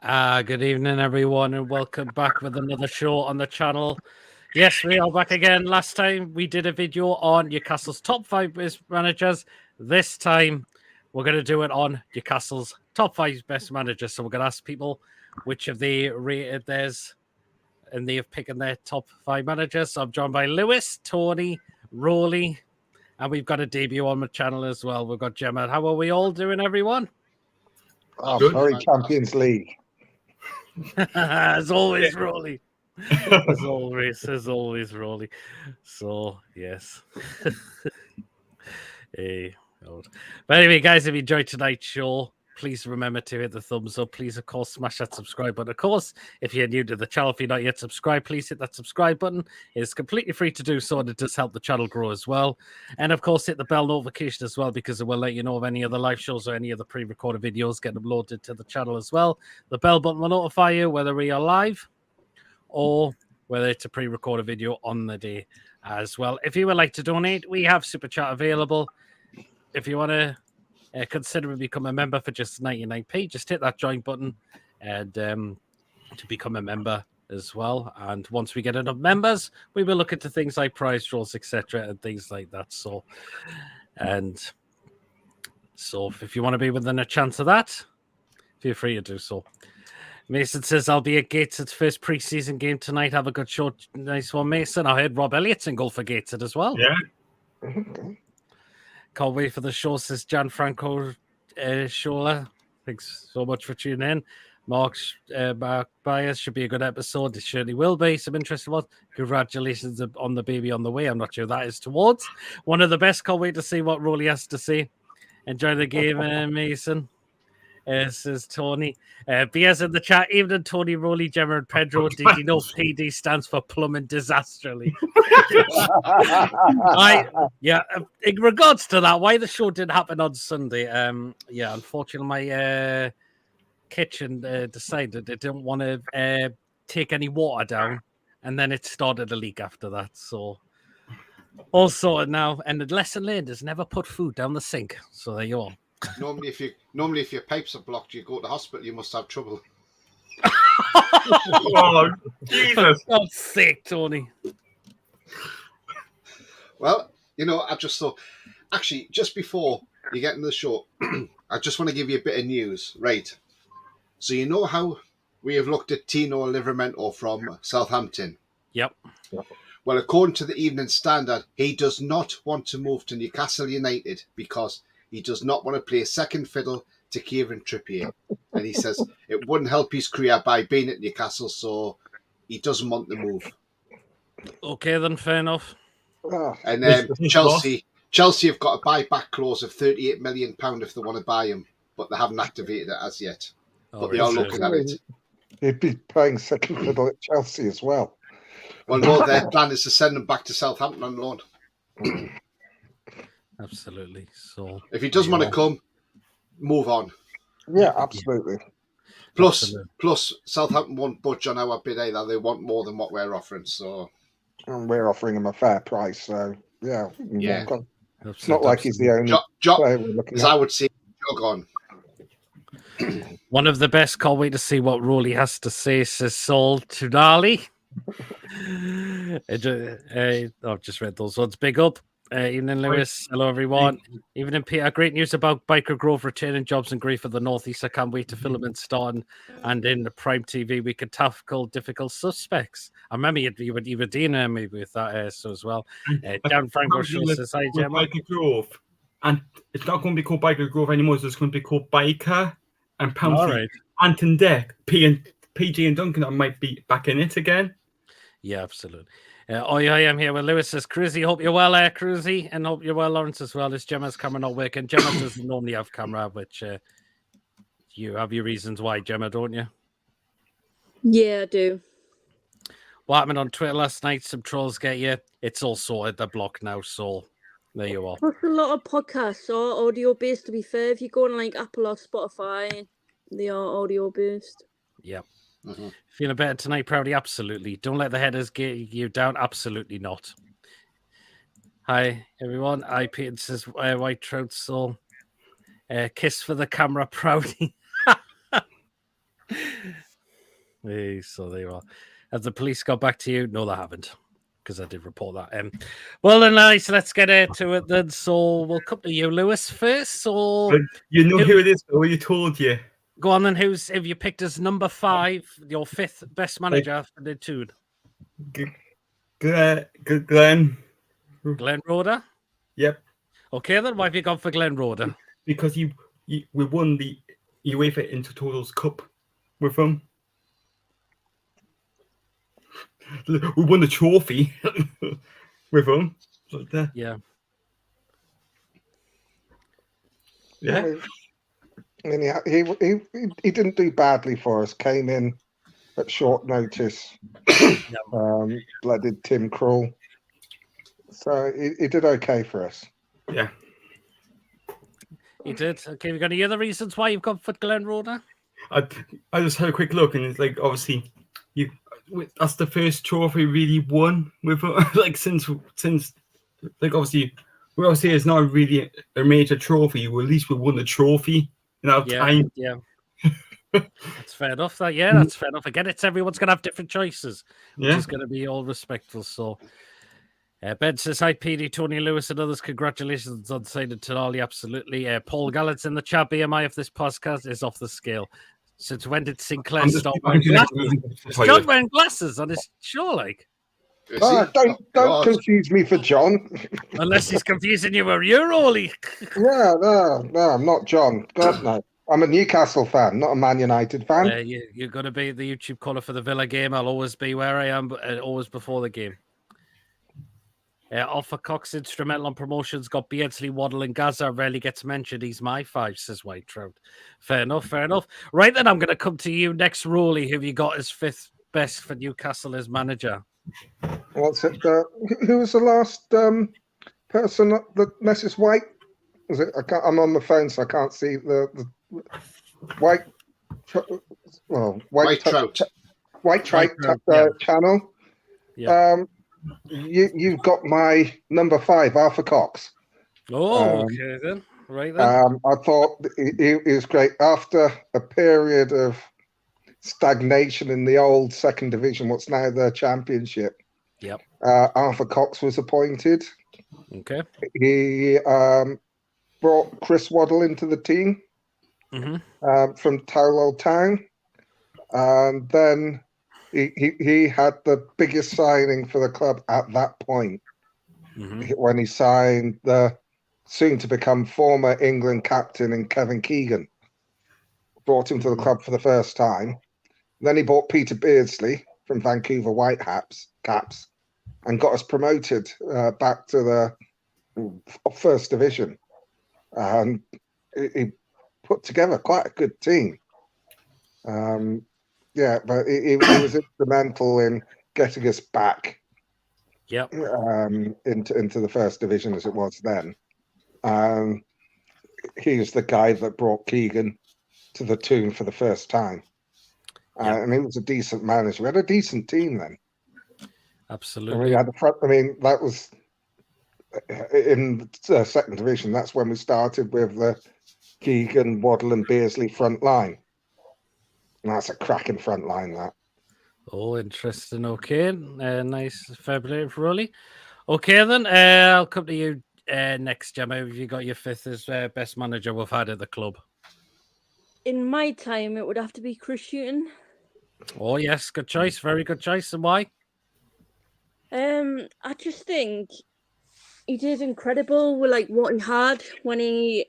Good evening, everyone, and welcome back with another show on the channel. Yes, we are back again. Last time we did a video on Newcastle's top 5 best managers. This time we're going to do it on Newcastle's top 5 best managers. So we're going to ask people which have they rated theirs, and they have picked their top 5 managers. So I'm joined by Lewis, Tony, Roly, and we've got a debut on the channel as well. We've got Gemma. How are we all doing, everyone? Oh, sorry, Champions League. As always, Roly. As always, Roly. So, yes. Hey, but anyway, guys, if you enjoyed tonight's show, please remember to hit the thumbs up. Please, of course, smash that subscribe button. Of course, if you're new to the channel, if you're not yet subscribed, please hit that subscribe button. It's completely free to do so, and it does help the channel grow as well. And, of course, hit the bell notification as well, because it will let you know of any other live shows or any other pre-recorded videos getting uploaded to the channel as well. The bell button will notify you whether we are live or whether it's a pre-recorded video on the day as well. If you would like to donate, we have Super Chat available. If you want to consider become a member for just 99p, just hit that join button and to become a member as well. And once we get enough members, we will look into things like prize draws, etc., and things like that. So if you want to be within a chance of that, feel free to do so. Mason says, I'll be at Gateshead's first pre-season game tonight. Have a good show. Nice one, Mason. I heard Rob Elliott's in goal for Gateshead as well. Yeah. Can't wait for the show, says Gianfranco Shola. Thanks so much for tuning in. Mark Byers, should be a good episode. It surely will be. Some interesting ones. Congratulations on the baby on the way. I'm not sure that is towards. One of the best. Can't wait to see what Roly has to say. Enjoy the game, Mason. Says Tony. BS in the chat. Evening, Tony, Roly, Gemma, and Pedro. Did you know PD stands for plumbing disasterly? In regards to that, why the show didn't happen on Sunday? Unfortunately, my kitchen decided it didn't want to take any water down, and then it started a leak after that. So, all sorted now. And the lesson learned is never put food down the sink. So there you are. Normally, if your pipes are blocked, you go to hospital. You must have trouble. Oh, Jesus! God's sake, Tony. Well, I just thought, actually, just before you get into the show, I just want to give you a bit of news, right? So you know how we have looked at Tino Livramento from Southampton? Yep. Well, according to the Evening Standard, he does not want to move to Newcastle United because he does not want to play second fiddle to Kieran Trippier. And he says it wouldn't help his career by being at Newcastle, so he doesn't want the move. Okay, then, fair enough. And Chelsea have got a buyback clause of £38 million if they want to buy him, but they haven't activated it as yet. But they are looking at it. He'd be playing second fiddle at Chelsea as well. Well, no, their plan is to send him back to Southampton on loan. Absolutely. So if he doesn't want to come, move on. Yeah, absolutely. Plus, Southampton won't budge on our bid either. They want more than what we're offering. So, and we're offering him a fair price. So, yeah. It's not like he's the only player we're looking at. I would say, jog on. One of the best. Can't wait to see what Roly has to say, says Saul Tonali. I've just read those ones. Big up. Evening, Lewis. Hello, everyone. Evening, Peter. Great news about Biker Grove returning jobs and grief for the Northeast. I can't wait to film and starting. And in the Prime TV, we could tackle difficult suspects. I remember you were dealing maybe with that so as well. Gianfranco says, hi, Gemma. Biker Grove. And it's not going to be called Biker Grove anymore. It's going to be called Biker and Pound. Right. Anton Deck, PG and Duncan might be back in it again. Yeah, absolutely. I am here with Lewis, says Cruzy. Hope you're well, Cruzy, and hope you're well, Laurence, as well. Is Gemma's camera not working? Gemma doesn't normally have camera, which you have your reasons why, Gemma, don't you? Yeah, I do. What happened on Twitter last night? Some trolls get you. It's all sorted. They're blocked now, so there you are. Plus, a lot of podcasts are audio-based, to be fair. If you go on like Apple or Spotify, they are audio-based. Yep. Mm-hmm. Feeling better tonight, Proudy? Absolutely. Don't let the headers get you down. Absolutely not. Hi, everyone. Peter says, White Trout Soul. Kiss for the camera, Proudy. Hey, so there you are. Have the police got back to you? No, they haven't, because I did report that. Well, then, nice. Let's get into it then. So we'll come to you, Lewis, first. So But you know who it is, though. You told you. Go on then. Have you picked as number 5, your 5th best manager for the tune? Glenn. Glenn Roeder? Yep. Okay, then why have you gone for Glenn Roeder? Because we won the UEFA Intertotals Cup with him. We won the trophy with him. Yeah. Yeah. I mean, he didn't do badly for us. Came in at short notice. Blooded Tim Krul. So he did okay for us. Yeah. He did. Okay, we got any other reasons why you've gone for Glenn Roeder? I just had a quick look, and it's like, obviously that's the first trophy really won with like since like obviously it's not really a major trophy. Well, at least we won the trophy in our time. Yeah. That's fair enough. That's fair enough. Again, everyone's going to have different choices, which is going to be all respectful. So, Ben says, hi, PD, Tony Lewis, and others. Congratulations on Sandro Tonali. Absolutely. Paul Gallett's in the chat. BMI of this podcast is off the scale. Since when did Sinclair stop wearing glasses? Is John wearing glasses on his show, like? Don't confuse me for John. Unless he's confusing you with you, Roly. No, I'm not John. God, no. I'm a Newcastle fan, not a Man United fan. You're going to be the YouTube caller for the Villa game. I'll always be where I am, but always before the game. Alpha Cox instrumental on promotions, got Beardsley, Waddle, and Gaza. Rarely gets mentioned. He's my 5, says White Trout. Fair enough. Right then, I'm going to come to you next, Roly. Who have you got as 5th best for Newcastle as manager? What's it? Who was the last person that Mrs. White? Was it? I'm on the phone, so I can't see the White. White Trout channel. Yeah. You've got my number 5, Arthur Cox. Okay then. Right then. I thought it was great after a period of stagnation in the old 2nd division, what's now the Championship. Yep. Arthur Cox was appointed. Okay. He brought Chris Waddle into the team from Towlow Town, and then he had the biggest signing for the club at that point when he signed the soon-to-become former England captain in Kevin Keegan. Brought him to the club for the first time. Then he bought Peter Beardsley from Vancouver Whitecaps and got us promoted back to the 1st division. And he put together quite a good team. But he was instrumental in getting us back into the 1st division as it was then. He's the guy that brought Keegan to the Toon for the first time. And he was a decent manager. We had a decent team then. Absolutely. And we had that was in the 2nd division. That's when we started with the Keegan, Waddle, and Beardsley front line. And that's a cracking front line, that. Oh, interesting. Okay. Nice. Fair play for Roly. Okay, then. I'll come to you next, Gemma. Have you got your 5th as best manager we've had at the club? In my time, it would have to be Chris Hughton. Oh, yes. Good choice. Very good choice. And why? I just think he did incredible with what he had when he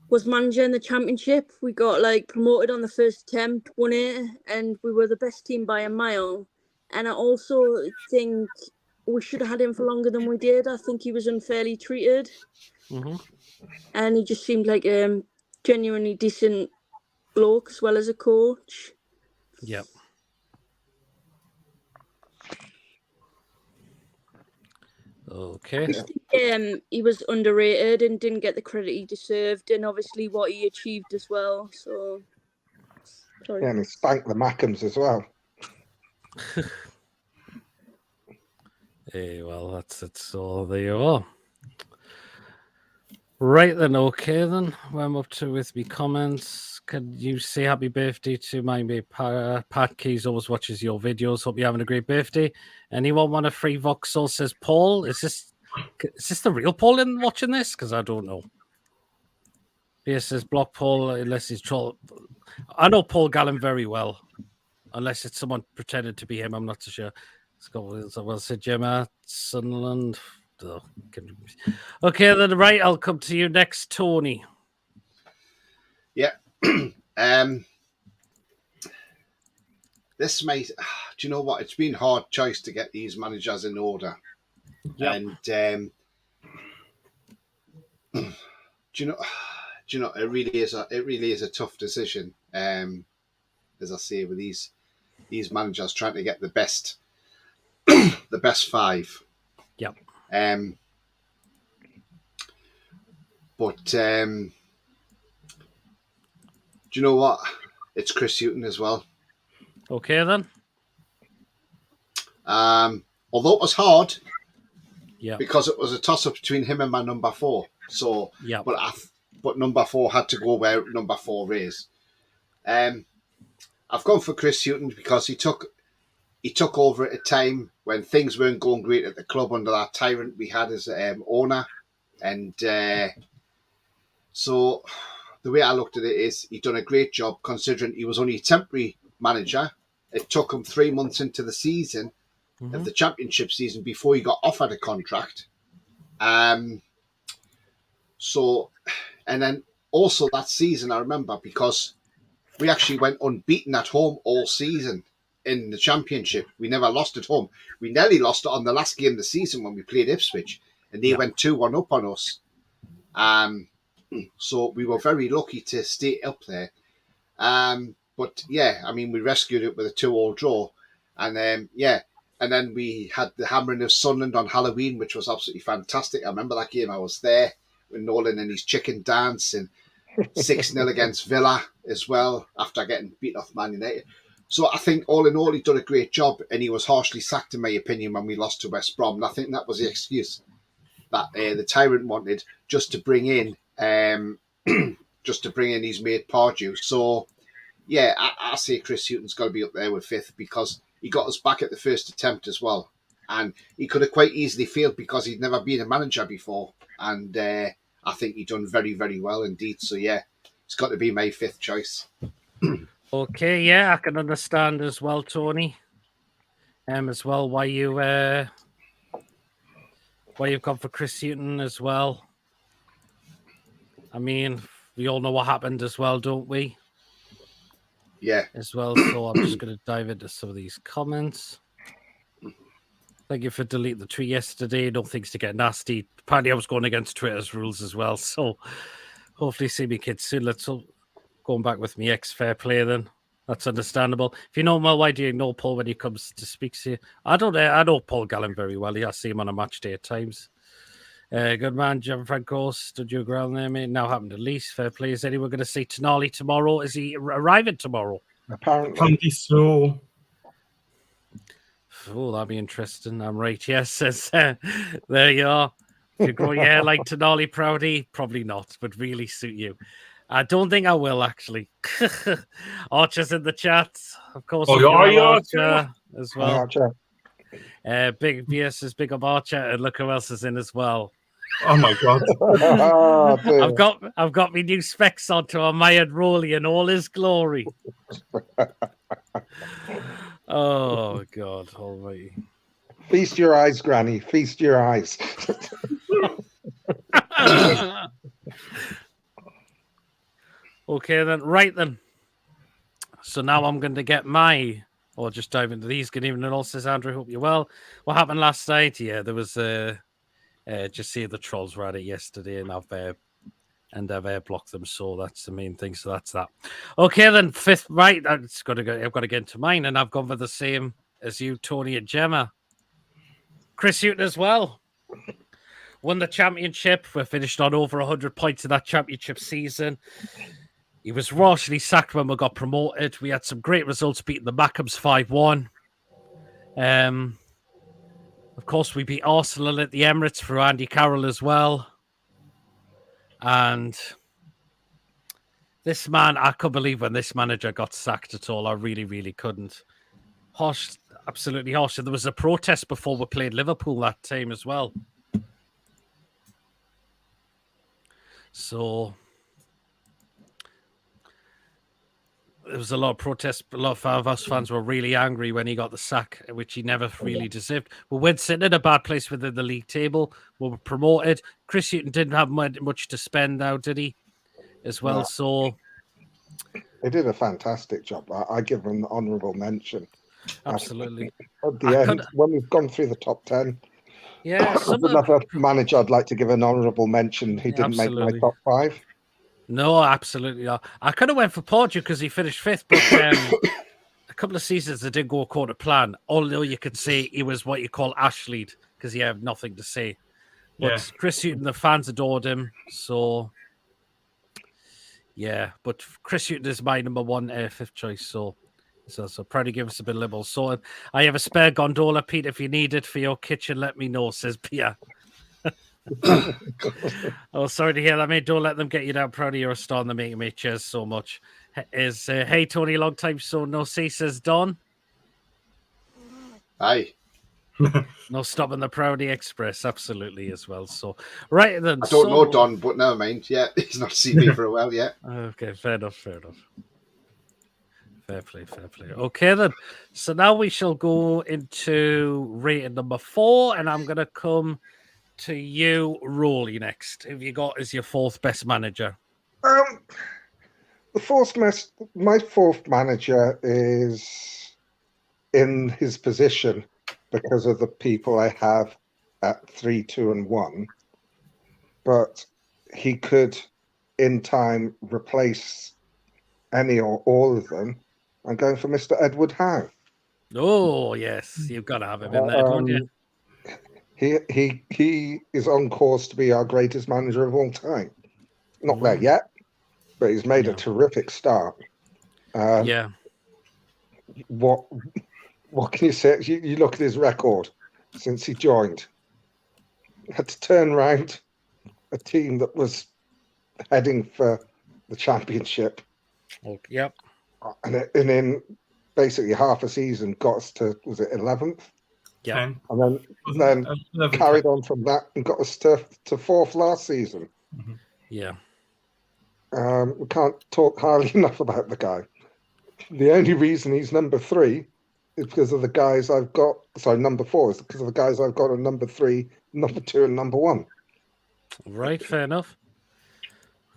was manager in the Championship. We got promoted on the first attempt, won it, and we were the best team by a mile. And I also think we should have had him for longer than we did. I think he was unfairly treated. And he just seemed like a genuinely decent bloke as well as a coach. Yep. Okay. I just think, he was underrated and didn't get the credit he deserved, and obviously what he achieved as well. So, sorry. Yeah, and he spanked the Mackhams as well. Well, that's it. So there you are. Right then, okay then. Where I'm up to with me comments. Can you say happy birthday to my mate Pat Keys? Always watches your videos. Hope you're having a great birthday. Anyone want a free Vauxhall? Says Paul. Is this the real Paul in watching this? Because I don't know. Pierce says block Paul unless he's troll. I know Paul Gallen very well. Unless it's someone pretending to be him, I'm not so sure. Well said, Gemma Sunderland. Oh, okay, then right, I'll come to you next, Tony. Yeah. This may. Do you know what? It's been a hard choice to get these managers in order. Yep. And do you know? It really is a tough decision. As I say, with these managers trying to get the best, the best five. Yep. But do you know what? It's Chris Hughton as well. Okay then. Although it was hard, yeah, because it was a toss up between him and my number 4. So, yeah, but number 4 had to go where number 4 is. I've gone for Chris Hughton because he took over at a time when things weren't going great at the club under that tyrant we had as owner, and so the way I looked at it is he'd done a great job considering he was only a temporary manager. It took him 3 months into the season of the championship season before he got offered a contract. So, and then also that season I remember because we actually went unbeaten at home all season in the championship. We never lost at home. We nearly lost it on the last game of the season when we played Ipswich, and they went 2-1 up on us. So we were very lucky to stay up there. But yeah, I mean, we rescued it with a 2-2 draw. And and then we had the hammering of Sunderland on Halloween, which was absolutely fantastic. I remember that game. I was there with Nolan and his chicken dance, and 6-0 against Villa as well after getting beat off Man United. So I think all in all, he'd done a great job, and he was harshly sacked, in my opinion, when we lost to West Brom. And I think that was the excuse that the tyrant wanted, just to bring in his mate Pardew. So yeah, I say Chris Hughton's got to be up there with 5th because he got us back at the first attempt as well, and he could have quite easily failed because he'd never been a manager before, and I think he'd done very, very well indeed. So yeah, it's got to be my 5th choice. Okay, yeah, I can understand as well, Tony. As well, why you've gone for Chris Hughton as well. I mean, we all know what happened as well, don't we? Yeah. As well, so I'm just going to dive into some of these comments. Thank you for deleting the tweet yesterday. No things to get nasty. Apparently, I was going against Twitter's rules as well, so hopefully see me kids soon. Let's going back with me ex-fair play then. That's understandable. If you know him well, why do you ignore Paul when he comes to speak to you? I know Paul Gallen very well. I see him on a match day at times. Good man, Gianfranco. Stood your ground there, mate. Now happened to least. Fair play. Is anyone going to see Tonali tomorrow? Is he arriving tomorrow? Apparently so. Oh, that'd be interesting. I'm right. Yes, there you are. If you grow your hair like Tonali, Proudy, probably not, but really suit you. I don't think I will, actually. Archer's in the chat. Of course. Archer as well. Archer. Big BS is big up Archer, and look who else is in as well. Oh my god! I've got me new specs on to admire Roly in all his glory. Oh God Almighty! Feast your eyes, Granny. Feast your eyes. Okay then, right then. So now I'm going to get or just dive into these. Good evening, all, says Andrew. Hope you're well. What happened last night? Yeah, there was just see the trolls were at it yesterday, and I've air blocked them. So that's the main thing. So that's that. Okay then, 5th. Right, I've got to get into mine, and I've gone for the same as you, Tony and Gemma. Chris Hughton as well. Won the championship. We're finished on over 100 points in that championship season. He was rashly sacked when we got promoted. We had some great results, beating the Mackhams 5-1. Of course, we beat Arsenal at the Emirates through Andy Carroll as well. And this man, I couldn't believe when this manager got sacked at all. I really, really couldn't. Harsh, absolutely harsh. And there was a protest before we played Liverpool that time as well. So there was a lot of protests. A lot of us fans were really angry when he got the sack, which he never really deserved. We weren't sitting in a bad place within the league table. We were promoted. Chris Hughton didn't have much to spend now, did he? As well, No. So He did a fantastic job. I give him an honourable mention. absolutely. At the end, when we've gone through the top 10, Yeah, another manager I'd like to give an honourable mention. He didn't make my top 5. No, absolutely not. I could have went for Porteous because he finished 5th, but a couple of seasons that didn't go according to plan. Although you could say he was what you call Ashley'd because he had nothing to say. But Chris Hughton, the fans adored him. So, yeah. But Chris Hughton is my number 1 5th choice. So probably give us a bit of liberal. So I have a spare gondola, Pete. If you need it for your kitchen, let me know, says Pia. Oh, sorry to hear that, mate. Don't let them get you down. Proud of your star and the making, mate. Cheers so much. Hey, Tony, long time so no see, says Don. Aye. No stopping the Proudy Express, absolutely, as well. So, right then. I don't know Don, but never mind. Yeah, he's not seen me for a while yet. Okay, fair enough. Fair play. Okay, then. So now we shall go into rating number 4, and I'm going to come to you, Roly, next. Have you got as your 4th best manager? My 4th manager is in his position because of the people I have at 3, 2, and 1. But he could, in time, replace any or all of them. I'm going for Mr. Edward Howe. Oh, yes. You've got to have him in there, don't you? He is on course to be our greatest manager of all time. Not there yet, but he's made a terrific start. Yeah. What can you say? You look at his record since he joined. Had to turn around a team that was heading for the championship. Oh, yep. And in basically half a season got us to, was it 11th? Yeah. And then carried on from that and got us to 4th last season. Mm-hmm. Yeah. We can't talk highly enough about the guy. The only reason he's number 3 is because of the guys I've got. Sorry, number 4 is because of the guys I've got on number 3, number 2, and number 1. Right, fair enough.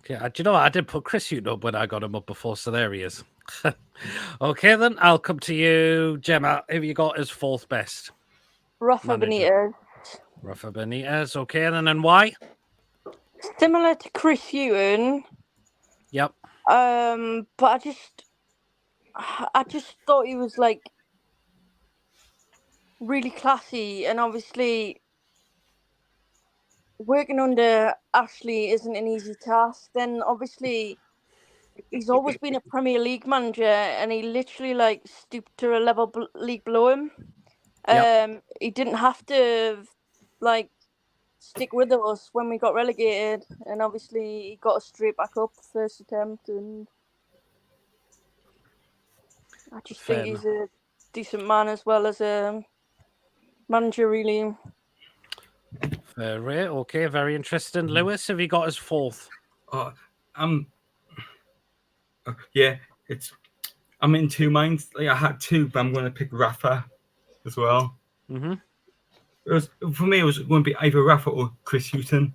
Okay, do you know what? I did put Chris Hughton up when I got him up before, so there he is. Okay, then I'll come to you, Gemma. Who have you got as 4th best? Rafa Benitez. Rafa Benitez. Okay, and why? Similar to Chris Hughton. Yep. But I just thought he was like really classy, and obviously working under Ashley isn't an easy task. Then obviously he's always been a Premier League manager, and he literally like stooped to a level league below him. Yep. He didn't have to like stick with us when we got relegated, and obviously he got us straight back up first attempt, and I just think he's a decent man as well as a manager, really. Fair rate. Okay, very interesting. Lewis, have you got his 4th? I'm in 2 minds. Like I had 2, but I'm going to pick Rafa as well. Mm-hmm. For me, it was going to be either Rafa or Chris Hughton.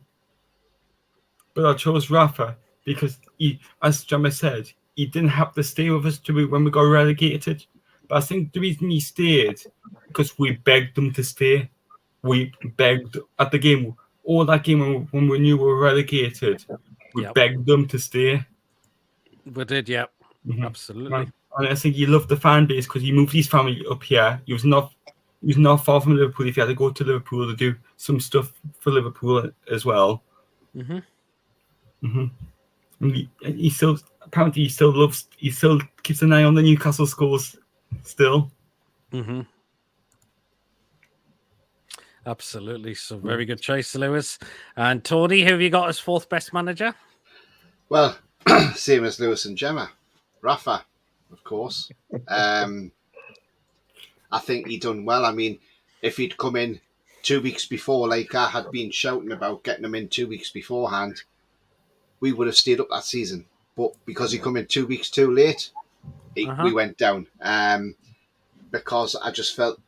But I chose Rafa because he, as Gemma said, he didn't have to stay with us when we got relegated. But I think the reason he stayed because we begged him to stay. We begged at the game, all that game when we knew we were relegated, we begged them to stay. We did, yeah. Mm-hmm. Absolutely. And I think he loved the fan base because he moved his family up here. He was not far from Liverpool if he had to go to Liverpool to do some stuff for Liverpool as well. Mm-hmm. Mm-hmm. And he still keeps an eye on the Newcastle scores still. Mm-hmm. Absolutely. So very good choice, Lewis. And Tony, who have you got as fourth best manager? Well, same as Lewis and Gemma. Rafa, of course. I think he done well. I mean, if he'd come in 2 weeks before, like I had been shouting about getting him in 2 weeks beforehand, we would have stayed up that season. But because he come in 2 weeks too late, we went down. Because I just felt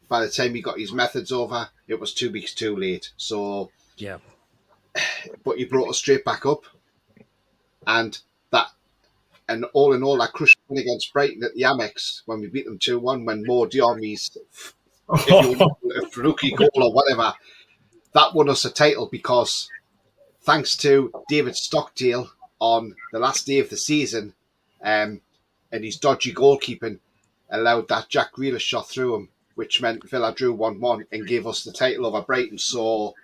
by the time he got his methods over, it was 2 weeks too late. So, yeah. But he brought us straight back up. And all in all, that crucial win against Brighton at the Amex when we beat them 2-1, when Mo Diarmi's rookie goal or whatever, that won us a title because thanks to David Stockdale on the last day of the season and his dodgy goalkeeping allowed that Jack Grealish shot through him, which meant Villa drew 1-1 and gave us the title over Brighton. So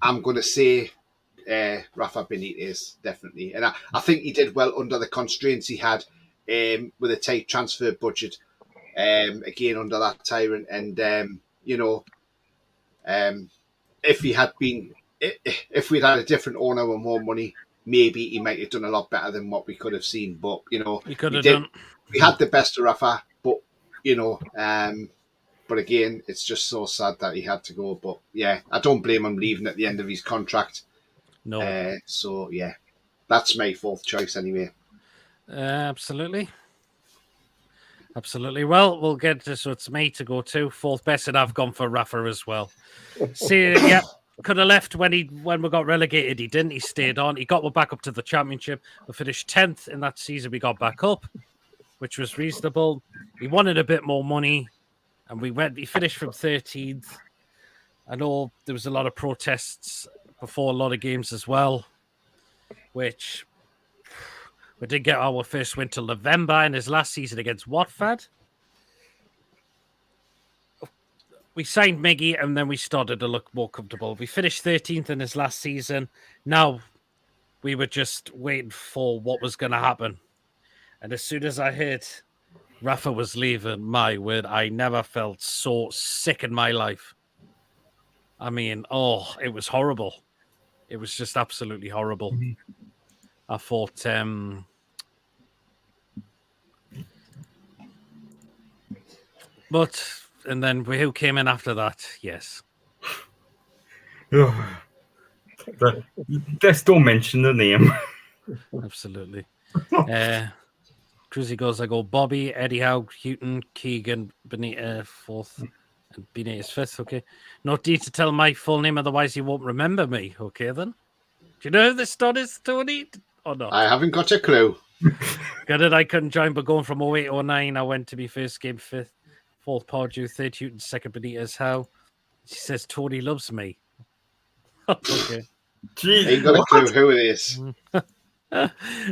I'm going to say Rafa Benitez, definitely. And I think he did well under the constraints he had with a tight transfer budget, again, under that tyrant. And, if we'd had a different owner with more money, maybe he might have done a lot better than what we could have seen. But, we could have done. We had the best of Rafa, but, but again, it's just so sad that he had to go. But, yeah, I don't blame him leaving at the end of his contract. No. So, yeah, that's my fourth choice anyway. Absolutely. Absolutely. Well, we'll get to, so it's me to go to fourth best, and I've gone for Rafa as well. See, yeah, could have left when we got relegated. He didn't. He stayed on. He got back up to the championship. We finished 10th in that season. We got back up, which was reasonable. He wanted a bit more money, and he finished from 13th. I know there was a lot of protests before a lot of games as well, which we did get our first win till November in his last season against Watford. We signed Miggy and then we started to look more comfortable. We finished 13th in his last season. Now we were just waiting for what was going to happen. And as soon as I heard Rafa was leaving, my word, I never felt so sick in my life. I mean, it was horrible. It was just absolutely horrible. Mm-hmm. I thought, and then who came in after that? Yes. Let's don't mention the name. Absolutely. Cruzy goes, I go Bobby, Eddie Howe, Houghton, Keegan, Benita fourth, and Benita's fifth. Okay. No need to tell my full name, otherwise you won't remember me. Okay, then. Do you know who this stud is, Tony? Or not? I haven't got a clue. Got it. I couldn't join, but going from 08-09, I went to be first game fifth, fourth Pardew, third Houghton, second Benitez Howe. She says Tony loves me. Okay. Jeez, ain't got a clue who it is.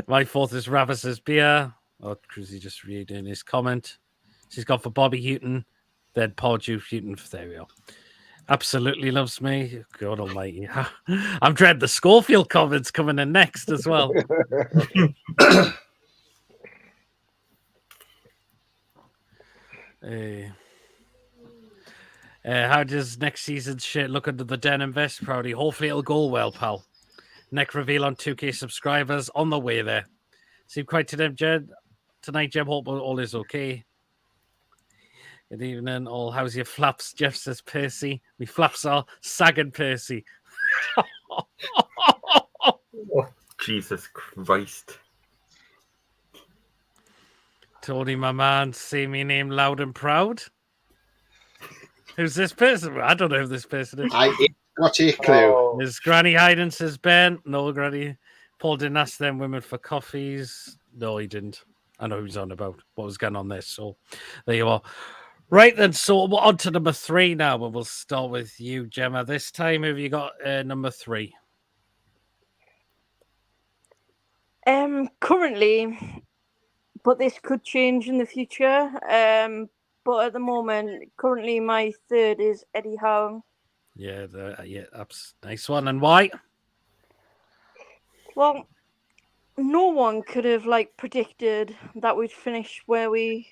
My fourth is Rafa says beer. Oh, Cruzy just reading his comment. She's gone for Bobby Houghton, then Pardew Houghton. There we go. Absolutely loves me. God almighty. I'm dreading the Schofield comments coming in next as well. How does next season's shit look under the Den Invest Proudy? Hopefully it'll go well, pal. Neck reveal on 2K subscribers on the way there. Seem quite tonight, Jeb. Hope all is okay. Good evening, all. How's your flaps? Jeff says Percy. Me flaps are sagging, Percy. Oh, Jesus Christ. Tony, my man, say me name loud and proud. Who's this person? I don't know who this person is. I ain't got a clue. Is Granny Hayden, says Ben. No, Granny. Paul didn't ask them women for coffees. No, he didn't. I know who's on about what was going on there. So there you are. Right then, so we're on to number 3 now, and we'll start with you, Gemma. This time, have you got number 3? Currently, but this could change in the future. But at the moment, currently my third is Eddie Howe. Yeah, that's nice one. And why? Well, no one could have predicted that we'd finish where we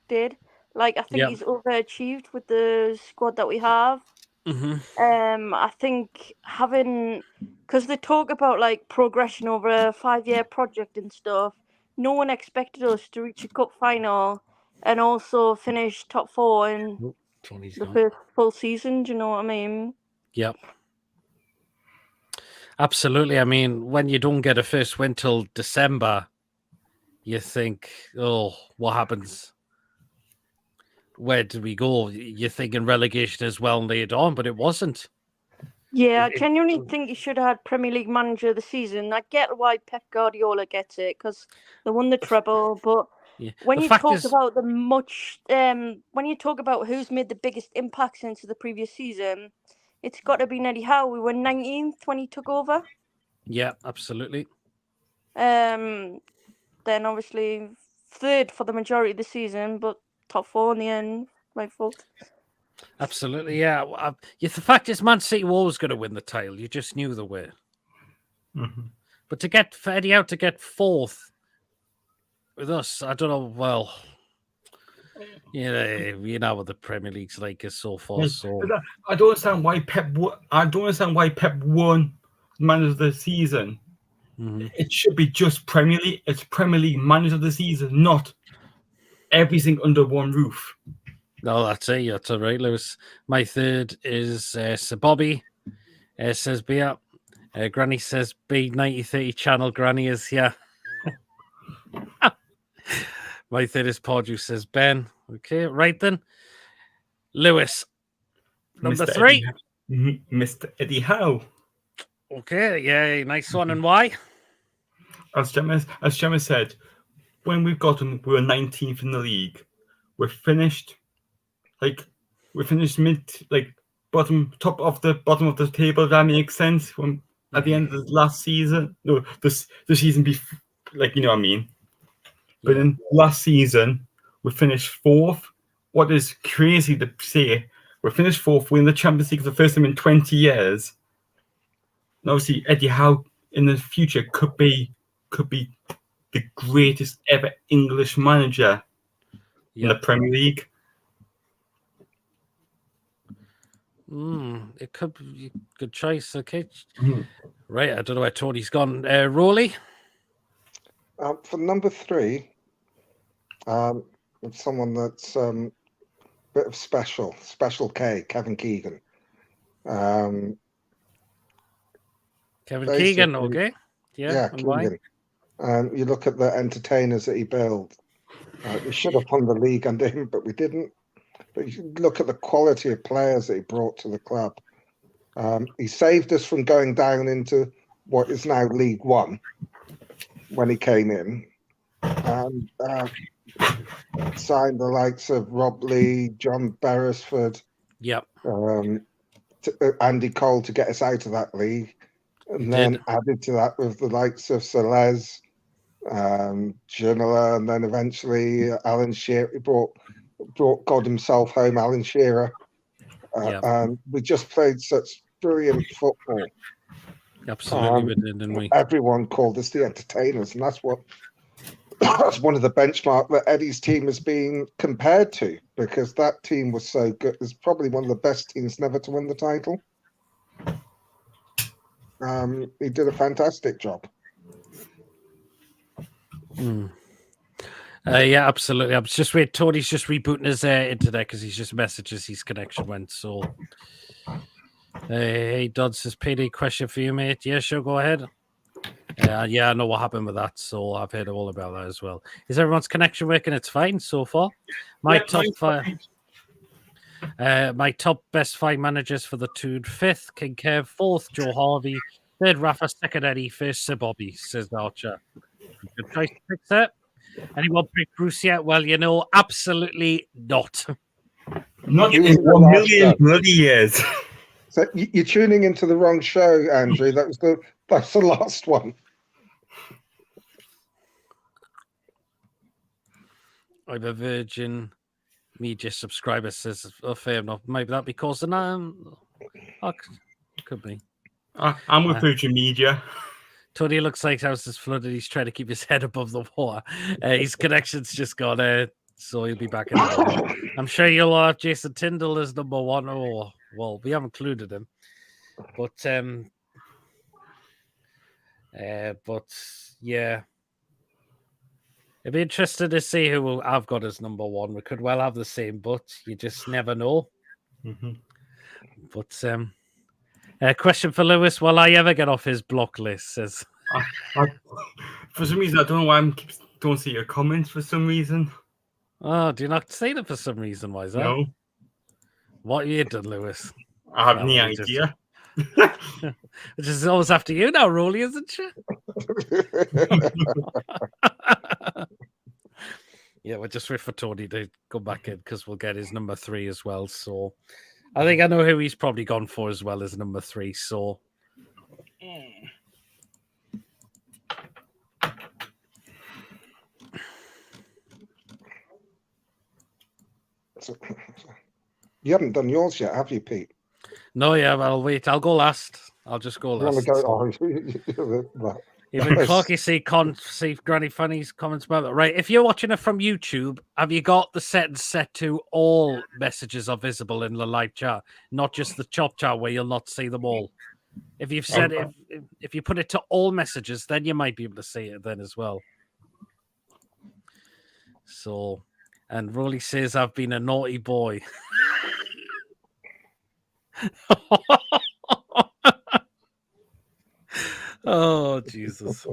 did. Like, I think Yep. he's overachieved with the squad that we have. I think because they talk about like progression over a 5-year project and stuff, no one expected us to reach a cup final and also finish top 4 in the first full season. Do you know what I mean? Yep. Absolutely. I mean, when you don't get a first win till December, you think, oh, what happens? Where do we go? You're thinking relegation is well laid on, but it wasn't. Yeah, I genuinely think he should have had Premier League Manager of the season. I get why Pep Guardiola gets it because they won the treble, but when you talk about when you talk about who's made the biggest impact since the previous season, it's got to be Eddie Howe. We were 19th when he took over. Yeah, absolutely. Then obviously 3rd for the majority of the season, but top 4 in the end. My fault. Absolutely, yeah. The fact is, Man City were always going to win the title. You just knew they were. But for Eddie Howe to get 4th with us, I don't know. Well, you know what the Premier League's like is so far. So I don't understand why Pep. I don't understand why Pep won Manager of the Season. It should be just Premier League. It's Premier League Manager of the Season, not everything under one roof. No, that's it. That's all right, Lewis. My 3rd is Sir Bobby. Says B up. Granny says B 9030 channel. Granny is here. My 3rd is Pordew, says Ben. Okay, right then. Lewis, number 3. Mr. Eddie Howe. Okay, yeah, nice one. And why? As Gemma said, when we got him, we were 19th in the league. We're finished top of the table. If that makes sense. At the end of the last season, no, the season before, you know what I mean. But in last season, we finished 4th. What is crazy to say, we finished 4th. We're in the Champions League for the first time in 20 years. And obviously, Eddie Howe in the future could be the greatest ever English manager in the Premier League. It could be a good choice. Okay. Right. I don't know where Tony's gone. Roly? For number 3, someone that's a bit of special K, Kevin Keegan. Kevin Keegan, okay. Yeah, Keegan. You look at the entertainers that he built. We should have won the league under him, but we didn't. But you look at the quality of players that he brought to the club. He saved us from going down into what is now League One when he came in. And signed the likes of Rob Lee, John Beresford, Andy Cole to get us out of that league. And then added to that with the likes of Celez, Ginola, and then eventually Alan Shearer. He brought God himself home, Alan Shearer. And we just played such brilliant football. Absolutely, we did, didn't we? Everyone called us the entertainers, and that's one of the benchmark that Eddie's team has been compared to, because that team was so good. It's probably one of the best teams never to win the title. He did a fantastic job. Yeah, absolutely. I was just waiting. Tony's just rebooting his internet because he's just messages his connection went. So, hey, Dodds says, PD question for you, mate. Yeah, sure, go ahead. Yeah, I know what happened with that, so I've heard all about that as well. Is everyone's connection working? It's fine so far. My top best 5 managers for the 5th, King Kev, 4th, Joe Harvey, 3rd, Rafa, 2nd, Eddie, 1st, Sir Bobby, says Archer. Good choice to pick that. Anyone pick Bruce yet? Well, absolutely not. Not in 1 million bloody years. So you're tuning into the wrong show, Andrew. That's the last one. I'm a Virgin Media subscriber, says, fair enough. Maybe that because could be. I'm with Virgin Media. Tony looks like house is flooded. He's trying to keep his head above the water. His connection's just gone So he'll be back in the running. I'm sure you'll have Jason Tyndall as number 1, or well, we haven't included him, but yeah, it'd be interesting to see who I've got as number 1. We could well have the same, but you just never know. Mm-hmm. But question for Lewis: will I ever get off his block list? Says for some reason, I don't know why I don't see your comments for some reason. Oh, do you not see them for some reason? Why is that? No. What have you done, Lewis? I have no idea. Which is always after you now, Roly, isn't she? Yeah, we're just wait for Tony to come back in because we'll get his number 3 as well. So I think I know who he's probably gone for as well as number 3. So you haven't done yours yet, have you, Pete? no, yeah, well, I'll wait. I'll go last. I'll just go last. Even Clarky see Granny Funny's comments about that. Right. If you're watching it from YouTube, have you got the settings set to all messages are visible in the live chat, not just the chop chat where you'll not see them all? If you've said if you put it to all messages, then you might be able to see it then as well. So, and Roly says I've been a naughty boy. Oh, Jesus.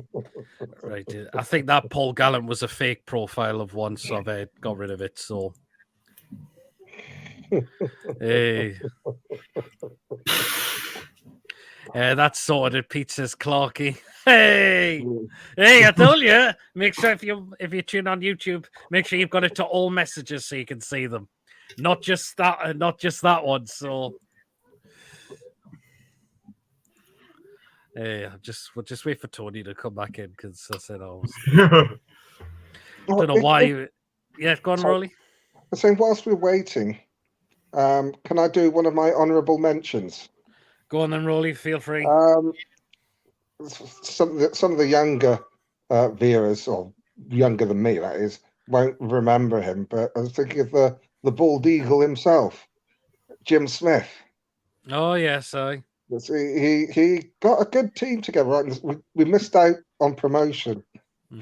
Right. I think that Paul Gallant was a fake profile of one, so I've got rid of it. So, hey. That's sorted. Pete says Clarky. Hey, I told you. Make sure if you tune on YouTube, make sure you've got it to all messages so you can see them, not just that one. So, hey, we'll just wait for Tony to come back in because I said I was. Don't know why you. Yeah, go on, Roly. I'm saying whilst we're waiting, can I do one of my honourable mentions? Go on then, Roly. Feel free. Some of the younger viewers, or younger than me, that is, won't remember him. But I was thinking of the bald eagle himself, Jim Smith. Oh yes, he got a good team together. Right? We missed out on promotion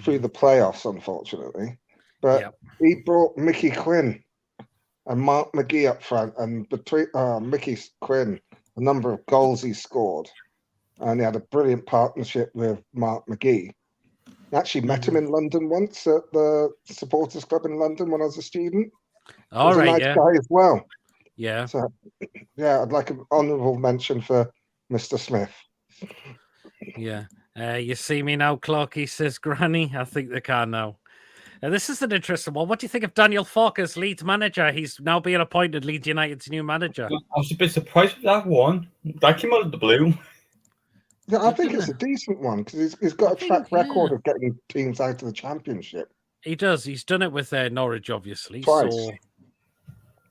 through the playoffs, unfortunately. But he brought Mickey Quinn and Mark McGee up front, and between Mickey Quinn, a number of goals he scored, and he had a brilliant partnership with Mark McGee. I actually met him in London once at the Supporters Club in London when I was a student. All right, a nice guy as well. Yeah. So, yeah, I'd like an honourable mention for Mr. Smith. Yeah. You see me now, Clarky, says Granny. I think they can now. This is an interesting one. What do you think of Daniel Falk as Leeds manager? He's now being appointed Leeds United's new manager. I was a bit surprised with that one. That came out of the blue. Yeah, I think it's a decent one because he's got a track record of getting teams out of the Championship. He does. He's done it with Norwich, obviously. Twice. So...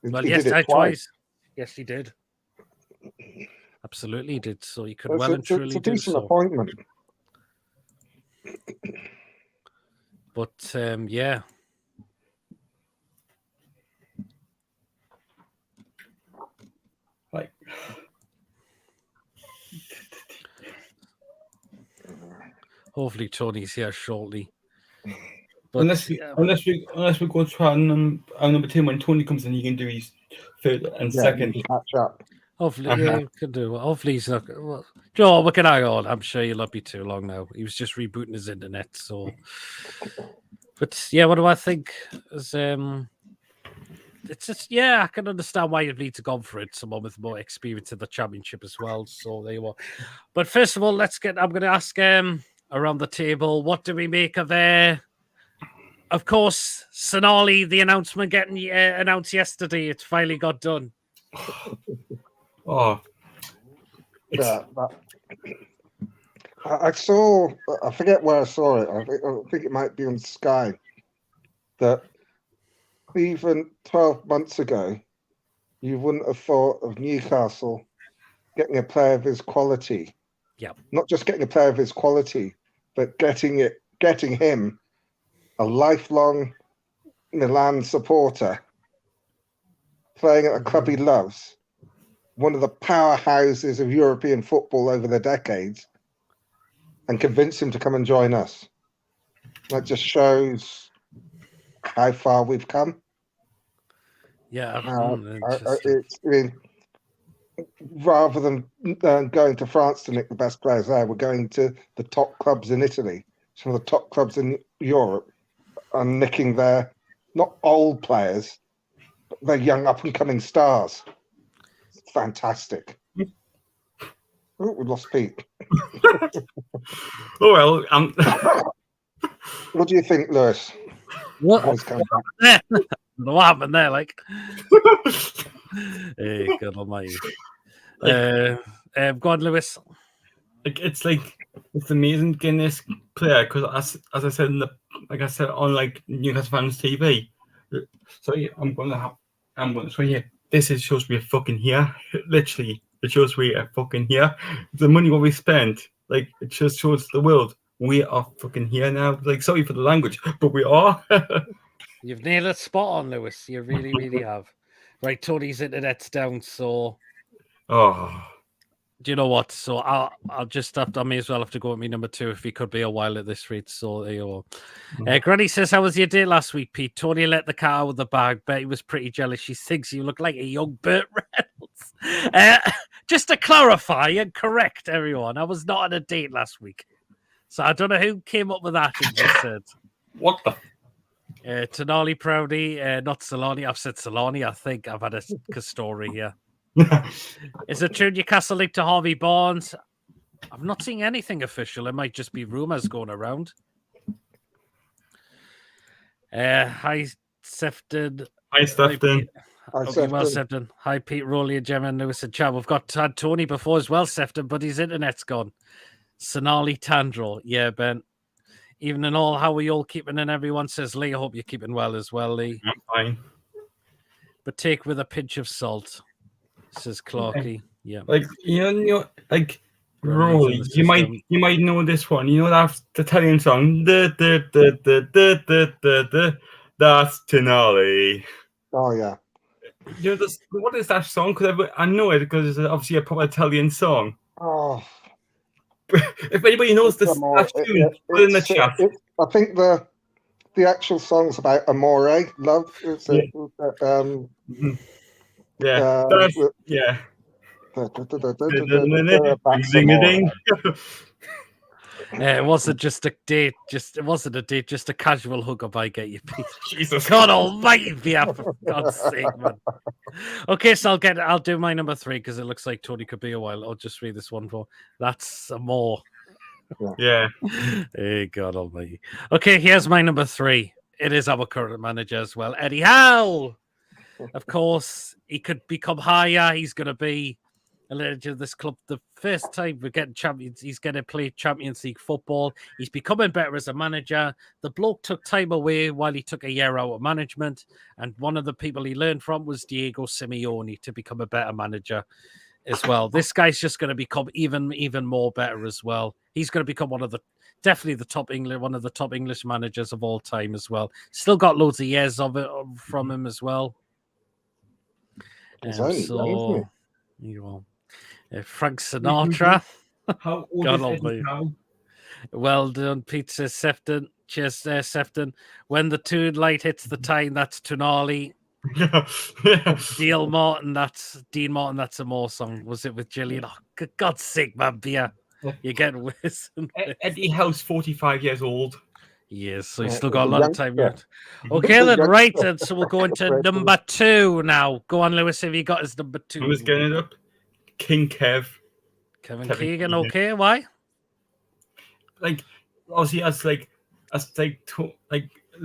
Well, he yes, did it twice. Yes, he did. Absolutely, he did. So he could well and truly it's a do decent so. appointment. But yeah. Like, hopefully Tony's here shortly. But, unless we're going to try our number 10 when Tony comes in, he can do his third and second. Catch up. Hopefully, yeah, he can do. Hopefully, he's not. Well, Joe, what can I on? I'm sure you'll not be too long now. He was just rebooting his internet, so. But yeah, what do I think? It's just I can understand why you'd need to go for it. Someone with more experience in the Championship as well. So there you are. But first of all, I'm going to ask around the table, what do we make of Of course, Tonali, the announcement getting announced yesterday. It finally got done. Yeah, I saw. I forget where I saw it. I think it might be on Sky. That even 12 months ago, you wouldn't have thought of Newcastle getting a player of his quality. Yeah. Not just getting a player of his quality, but getting him a lifelong Milan supporter playing at a club he loves, one of the powerhouses of European football over the decades, and convince him to come and join us. That just shows how far we've come. Yeah, rather than going to France to nick the best players there, we're going to the top clubs in Italy, some of the top clubs in Europe, and nicking their not old players, but their young up-and-coming stars. It's fantastic. Oh, we lost Pete. Oh well. What do you think, Lewis? What? Always come back. What happened there? Like, hey, God Almighty. Go on, Lewis. It's amazing getting this player because as I said on like Newcastle fans TV. So I'm going to show you. This shows we are fucking here. Literally, it shows we are fucking here. The money what we spent, like it just shows the world we are fucking here now. Like sorry for the language, but we are. You've nailed it spot on, Lewis. You really, really have. Right, Tony's internet's down, so. Oh. Do you know what? So I'll just have to, I may as well have to go with me number 2 if he could be a while at this rate. So there you go. Granny says, how was your day last week, Pete? Tony let the cat out of the bag. Bet he was pretty jealous. She thinks you look like a young Burt Reynolds. Just to clarify and correct everyone, I was not on a date last week. So I don't know who came up with that and just said. What the? Tonali Proudy, not Solani. I've said Solani. I think I've had a story here. Is it true Newcastle linked to Harvey Barnes? I'm not seeing anything official. It might just be rumours going around. Hi, Sefton. Hi, Sefton. Well, Sefton. Hi, Pete, Roly, and Gemma, and Lewis, and Chad. We've had Tony before as well, Sefton, but his internet's gone. Sonali Tandrel. Yeah, Ben. Even in all, how are you all keeping? And everyone says, Lee, I hope you're keeping well as well, Lee. I'm fine. But take with a pinch of salt, says Clarky. Yeah. Like, you know, like, Roly, you might know this one. You know that the Italian song? That's Tonali. Oh, yeah. You know, what is that song? Because I know it because it's obviously a proper Italian song. Oh. If anybody knows this, put it in the chat. I think the actual song's about amore, love. It's yeah. It wasn't just a date. It wasn't a date. Just a casual hookup. I get you, Pete. Jesus God Almighty, for God's sake, man. Okay, so I'll do my number 3 because it looks like Tony could be a while. I'll just read this one for. That's a more. Yeah. Hey, God Almighty. Okay, here's my number 3. It is our current manager as well, Eddie Howe. Of course, he could become higher. He's going to be a legend of this club. The first time we're getting champions, he's going to play Champions League football. He's becoming better as a manager. The bloke took time away while he took a year out of management. And one of the people he learned from was Diego Simeone to become a better manager as well. This guy's just going to become even more better as well. He's going to become one of the top English managers of all time as well. Still got loads of years of it from him as well. So you will. Frank Sinatra. How old is he now? Well done, Pete says Sefton. Cheers, Sefton. When the tune light hits the time, that's Tonali. Dean Martin, that's a more song. Was it with Gillian? Oh, for God's sake, man, beer. You get whiz. Eddie Howe's 45 years old. Yes, so he's still got a lot of time left. Okay, then, right. And so we'll go into number 2 now. Go on, Lewis, if you got his number 2. Who's getting it up? King Kev. Kevin Keegan, okay, why? Like, obviously, as I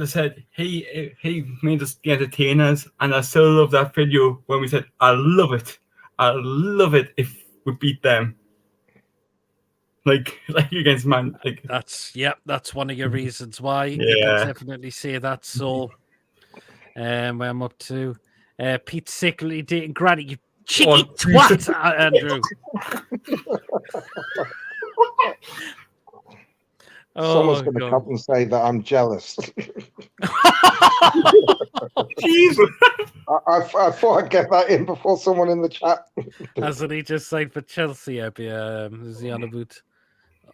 said, he made us the entertainers, and I still love that video when we said, I love it if we beat them. Like against Man. Like that's one of your reasons why. Yeah. You can definitely say that. So, where I'm up to, Pete secretly dating Granny. You cheeky twat, Andrew. Someone's going to come and say that I'm jealous. Jeez. I thought I'd get that in before someone in the chat. Hasn't he just signed for Chelsea? Is he on about?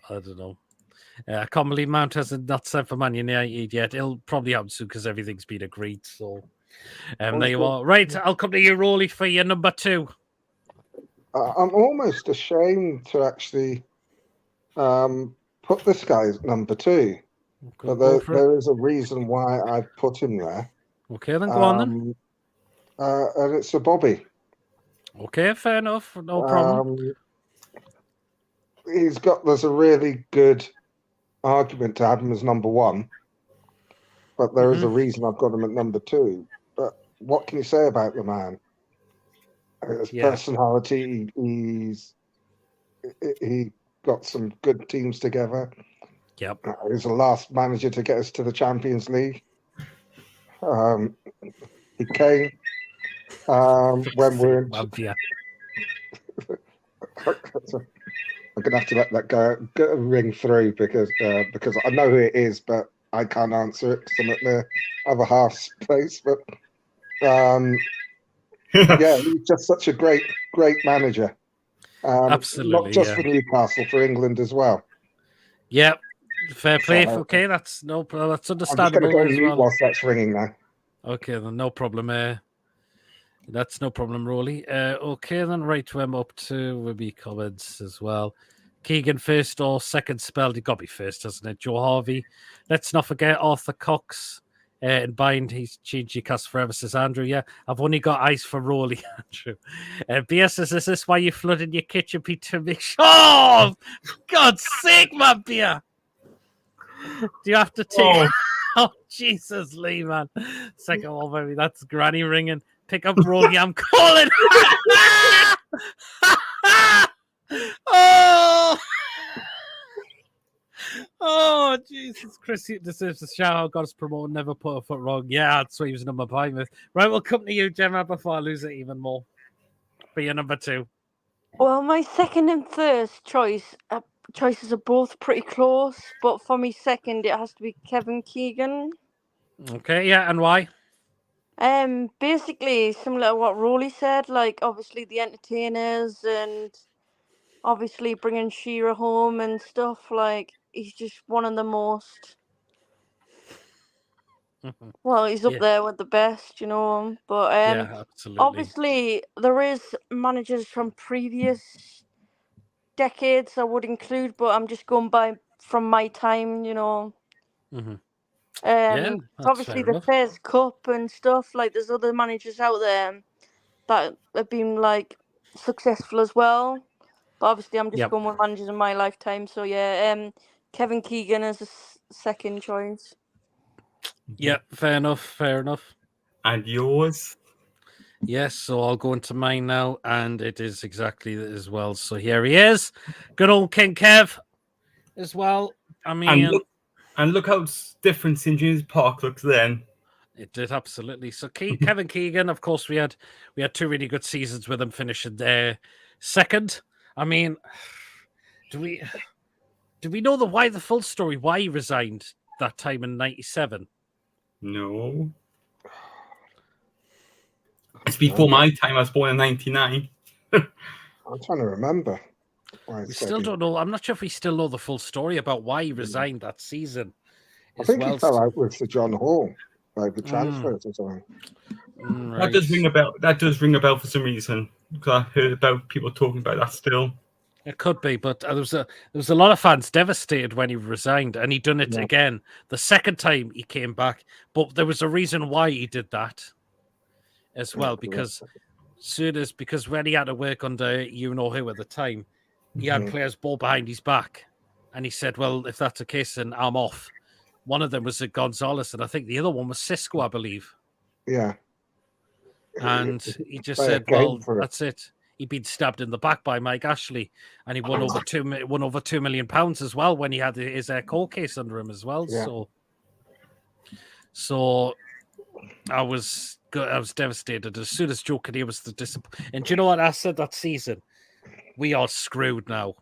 I don't know. I can't believe Mount hasn't not signed for Man United yet. It'll probably happen soon because everything's been agreed. So, there you are. Right, I'll come to you, Roly, for your number 2. I'm almost ashamed to actually put this guy as number 2, but there is a reason why I've put him there. Okay, then go on then. And it's a Bobby. Okay, fair enough. No problem. There's a really good argument to have him as number 1, but there is a reason I've got him at number 2. But what can you say about the man? His personality, he got some good teams together. Yep. He was the last manager to get us to the Champions League. He came when we're in. I'm gonna have to let that go ring through because I know who it is, but I can't answer it because I'm at the other half's place. But yeah, he's just such a great manager. Absolutely, not just for Newcastle, for England as well. Yep, fair play. Okay, that's no problem. That's understandable. I'm just going to go mute whilst that's ringing now. Okay, then no problem. That's no problem, Roly. Okay, then right, we're up to Webby comments as well. Keegan first or second spelled? It got to be first, hasn't it? Joe Harvey. Let's not forget Arthur Cox. And Bind, he's changed Newcastle forever, says Andrew. Yeah, I've only got eyes for Roly, Andrew. BS says, is this why you flooded your kitchen, Peter? Make sure. Oh, for God's sake, my beer. Do you have to take? Oh, Jesus, Lee, man. Second one, baby. That's Granny ringing. Pick up Roly. I'm calling. Oh. Oh, Jesus. Chris deserves a shout out. Got us promoted. Never put a foot wrong. Yeah, that's what he was number 5 with. Right, we'll come to you, Gemma, before I lose it even more. For your number 2. Well, my second and third choices are both pretty close, but for me second, it has to be Kevin Keegan. Okay, yeah, and why? Basically similar to what Roly said, like obviously the entertainers and obviously bringing Shearer home and stuff. Like he's just one of the most. Well, he's up there with the best, you know. But yeah, absolutely. Obviously there is managers from previous decades I would include, but I'm just going by from my time, you know. Yeah, obviously the Fairs Cup and stuff. Like there's other managers out there that have been like successful as well. But obviously I'm just going with managers in my lifetime. So yeah, Kevin Keegan is a second choice. Yeah, fair enough. And yours? Yes, so I'll go into mine now, and it is exactly that as well. So here he is. Good old King Kev as well. I mean... And look how different St. James Park looks then. It did, absolutely. So Kevin Keegan, of course, we had 2 really good seasons with him, finishing there second. I mean, do we know the full story, why he resigned that time in 97? No. It's before my time. I was born in 99. I'm trying to remember. We still don't know. I'm not sure if we still know the full story about why he resigned that season. I think he fell out with the John Hall, like the transfers or something. Right. That does ring a bell for some reason. Because I heard about people talking about that still. It could be, but there was a lot of fans devastated when he resigned, and he done it again the second time he came back. But there was a reason why he did that as well, because when he had to work under you know who at the time, he had players ball behind his back, and he said, "Well, if that's the case, then I'm off." One of them was Gonzalez, and I think the other one was Cisco, I believe. Yeah. And he just said, "Well, that's it." He'd been stabbed in the back by Mike Ashley, and he won over £2 million as well when he had his court case under him as well. Yeah. So I was devastated as soon as Joe Kinnear was the disappointment. And do you know what I said that season? We are screwed now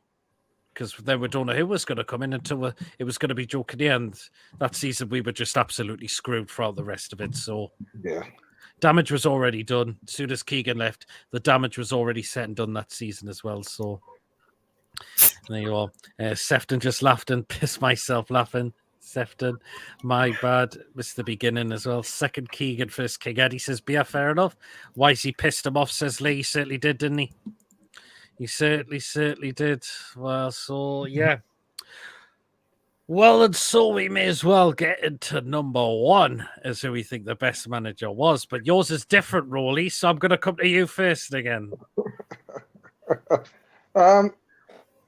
because then we don't know who was going to come in until it was going to be Joe Kinnear. And that season, we were just absolutely screwed throughout the rest of it. So, yeah. Damage was already done. As soon as Keegan left, the damage was already set and done that season as well. So, there you are. Sefton just laughed and pissed myself laughing. Sefton, my bad. Missed the beginning as well. Second Keegan, first King Eddie says, "Yeah, fair enough." Why he pissed him off, says Lee. He certainly did, didn't he? He certainly did. Well, so yeah. Well, and so we may as well get into number one as who we think the best manager was. But yours is different, Roly. So I'm going to come to you first again.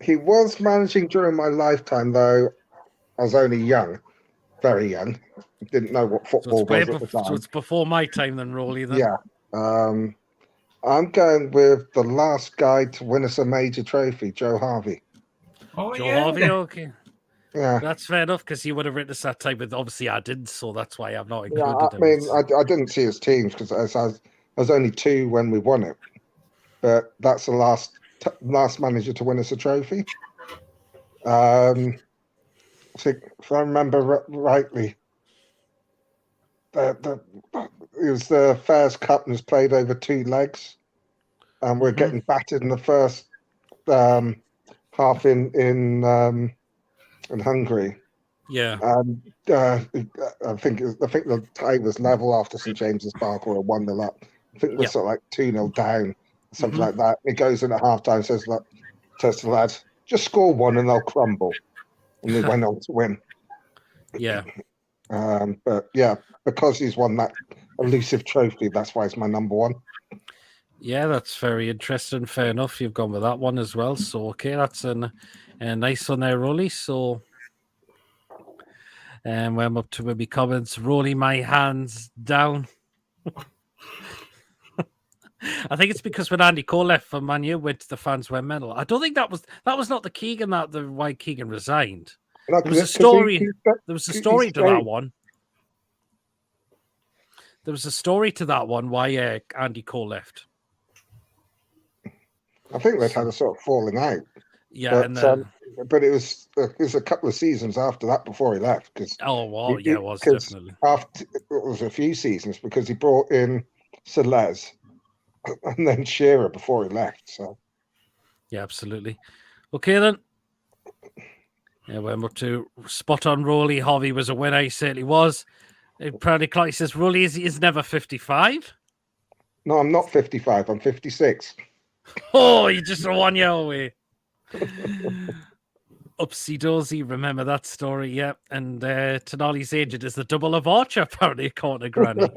He was managing during my lifetime, though. I was only young, very young. Didn't know what football was at the time. So it's before my time, then, Roly. Then. Yeah. I'm going with the last guy to win us a major trophy, Joe Harvey. Oh, Joe yeah. Harvey, okay. Yeah. That's fair enough, because you would have written us that time, but obviously I didn't, so that's why I'm not included. Yeah, I mean, I didn't see his teams because I was only 2 when we won it. But that's the last manager to win us a trophy. I think, if I remember rightly, it was the Fairs Cup and was played over 2 legs, and we're getting battered in the first half in Hungary. Yeah. And I think the tie was level after St James's Park, or 1-0 up. I think we're sort of like 2-0 down, something like that. It goes in at half time, says to the lads, just score 1 and they'll crumble. And they went on to win. Yeah. But yeah, because he's won that elusive trophy, that's why it's my number one. Yeah, that's very interesting. Fair enough. You've gone with that one as well. So, okay, that's a nice one there, Roly. So, when I'm up to maybe comments, Roly, my hands down. I think it's because when Andy Cole left for Man U, the fans went mental. I don't think that was not the Keegan why Keegan resigned. No, there was a story. There was a story to that one. There was a story to that one why Andy Cole left. I think they'd had a sort of falling out. Yeah, but it was a couple of seasons after that before he left. It was definitely. After it was a few seasons because he brought in Celez and then Shearer before he left. So yeah, absolutely. Okay then. Yeah, we're up to spot on Roly. Harvey was a winner. He certainly was. Proudly Clark says Roly is never 55. No, I'm not 55. I'm 56. Oh, you're just a 1 year away. Upsy dozy, remember that story, yeah. And Tonali's agent is the double of Archer, apparently, according to Granny.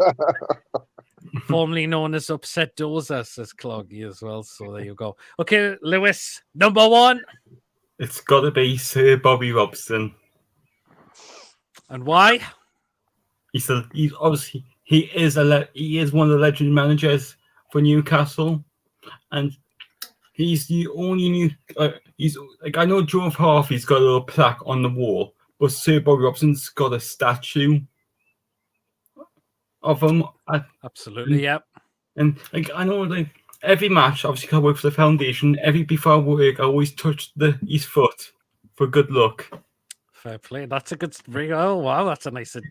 Formerly known as Upset Dozer, says Cloggy as well. So there you go. Okay, Lewis, number one. It's got to be Sir Bobby Robson. And why? He is one of the legendary managers for Newcastle, and he's the only I know Joe Harvey's got a little plaque on the wall, but Sir Bobby Robson's got a statue of him. Absolutely, yeah. And I know every match, obviously, I work for the foundation. Before work, I always touch his foot for good luck. Fair play. That's a good ring. Oh wow, that's a nice good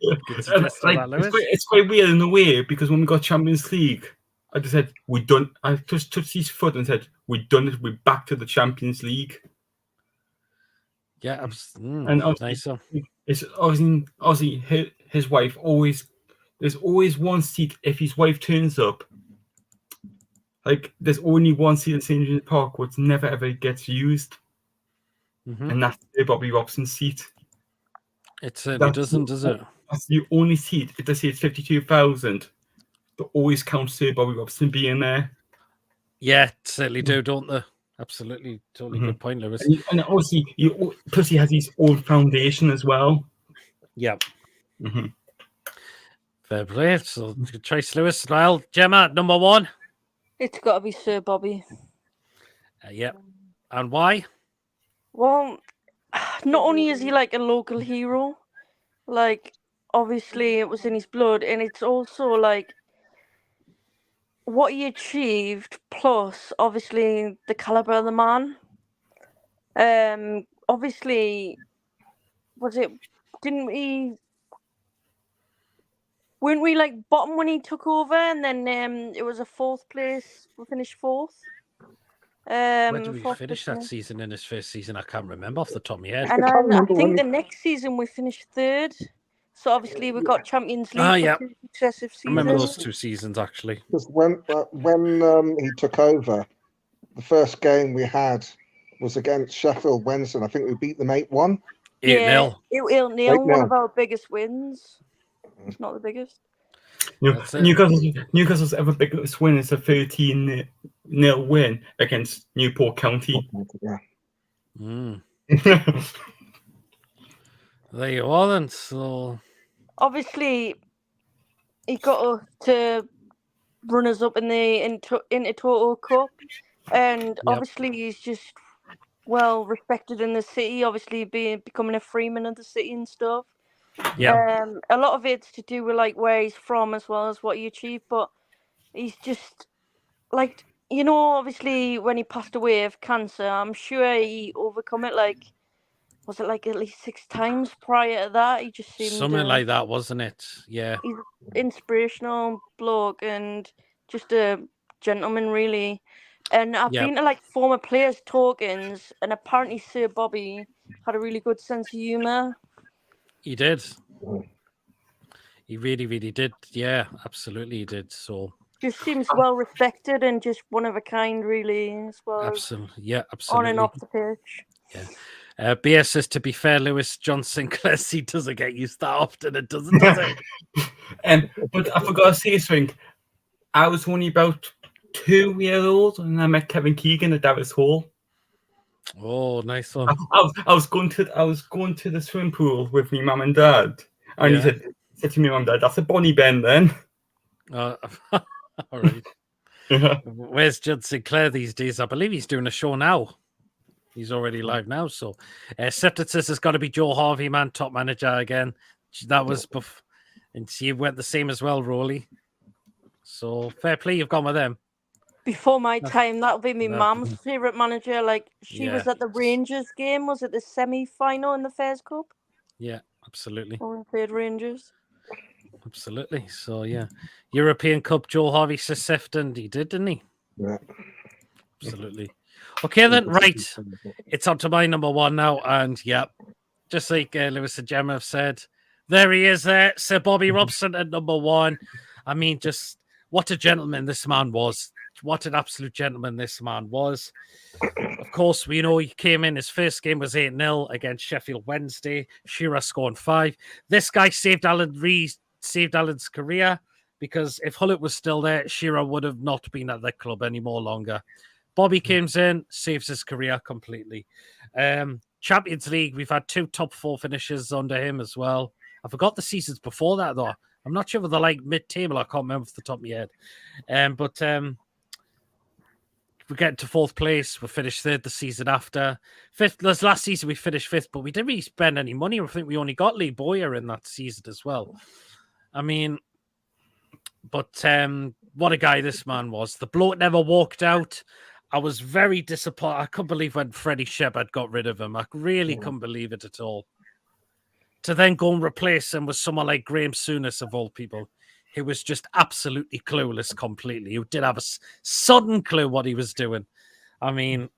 suggestion. It's quite weird in a way because when we got Champions League, I just said we done. I just touched his foot and said we done it. We're back to the Champions League. Yeah, and nice. It's obviously his wife always. There's always one seat if his wife turns up. There's only one seat in St James's Park which never ever gets used, and that's the Bobby Robson seat. It certainly doesn't, does it? That's the only seat. If they say it's 52,000, they always count Sir Bobby Robson being there. Yeah, certainly do, don't they? Absolutely, totally good point, Lewis. And obviously, plus he has his own foundation as well. Yeah. Fair play. So, Trace Lewis, well, Gemma, number one. It's got to be Sir Bobby. Yeah. And why? Well, not only is he a local hero, obviously it was in his blood, and it's also what he achieved, plus obviously the caliber of the man. obviously, weren't we like bottom when he took over, and then it was a fourth place. We finished fourth. Where did we fourth finish place that season in his first season? I can't remember off the top of my head. And I can't then I remember think when- the next season we finished third. So obviously we got Champions League for yeah. 2 successive I remember seasons. those 2 seasons actually. Because when he took over, the first game we had was against Sheffield Wednesday. I think we beat them 8-1. 8-0. Yeah, 8-0, one 8-0. of our biggest wins. It's not the biggest. That's it. Newcastle's ever biggest win is a 13-0 win against Newport County. Yeah. Mm. There you are then. So Obviously, he got to runners up in the Intertoto Cup, and obviously he's just well respected in the city. Obviously, becoming a freeman of the city and stuff. yeah, A lot of it's to do with like where he's from as well as what he achieved, but he's just like, obviously when he passed away of cancer, I'm sure he overcome it. Like, was it like at least 6 times prior to that? He just seemed something like that, wasn't it? Yeah. He's an inspirational bloke and just a gentleman, really. And I've been to like former players' talkings, and apparently Sir Bobby had a really good sense of humour. He did. He really, really did. Yeah, absolutely, he did. So just seems well respected and just one of a kind, really, as well. Absolutely, yeah, absolutely. On and off the pitch. Yeah. BS says, to be fair, Lewis, John Sinclair, he doesn't get used that often. It doesn't, does it? But I forgot to say something. I was only about 2 years old and I met Kevin Keegan at Darris Hall. Oh, nice one. I was going to the swimming pool with my mum and dad, and he said to me, "Mum, Dad, that's a Bonnie Ben then." All right. Yeah. Where's John Sinclair these days? I believe he's doing a show now. He's already live now. So, Septon says it's got to be Joe Harvey, man, top manager again. That was and she went the same as well, Roly. So fair play, you've gone with them. Before my time, that'll be my mum's favourite manager. Like, she was at the Rangers game. Was it the semi-final in the Fairs Cup? Yeah, absolutely. When we played Rangers. Absolutely. So, yeah. European Cup, Joe Harvey says Sefton. He did, didn't he? Yeah. Absolutely. Okay, then, right. It's on to my number 1 now. And, yeah, just like Lewis and Gemma have said, there he is there, Sir Bobby Robson at number 1. I mean, just what a gentleman this man was. What an absolute gentleman this man was. Of course, we know he came in, his first game was 8-0 against Sheffield Wednesday. Shearer scoring 5. This guy saved Alan's career, because if Hullett was still there, Shearer would have not been at that club anymore longer. Bobby comes in, saves his career completely. Champions League, we've had 2 top 4 finishes under him as well. I forgot the seasons before that, though. I'm not sure if they're like mid-table. I can't remember off the top of my head. But we get to 4th place. We finished 3rd the season after. 5th. This last season we finished 5th, but we didn't really spend any money. I think we only got Lee Boyer in that season as well. I mean, but what a guy this man was. The bloke never walked out. I was very disappointed. I couldn't believe when Freddie Shepard got rid of him. I really couldn't believe it at all. To then go and replace him with someone like Graham Souness, of all people, who was just absolutely clueless completely, who did have a sudden clue what he was doing. I mean,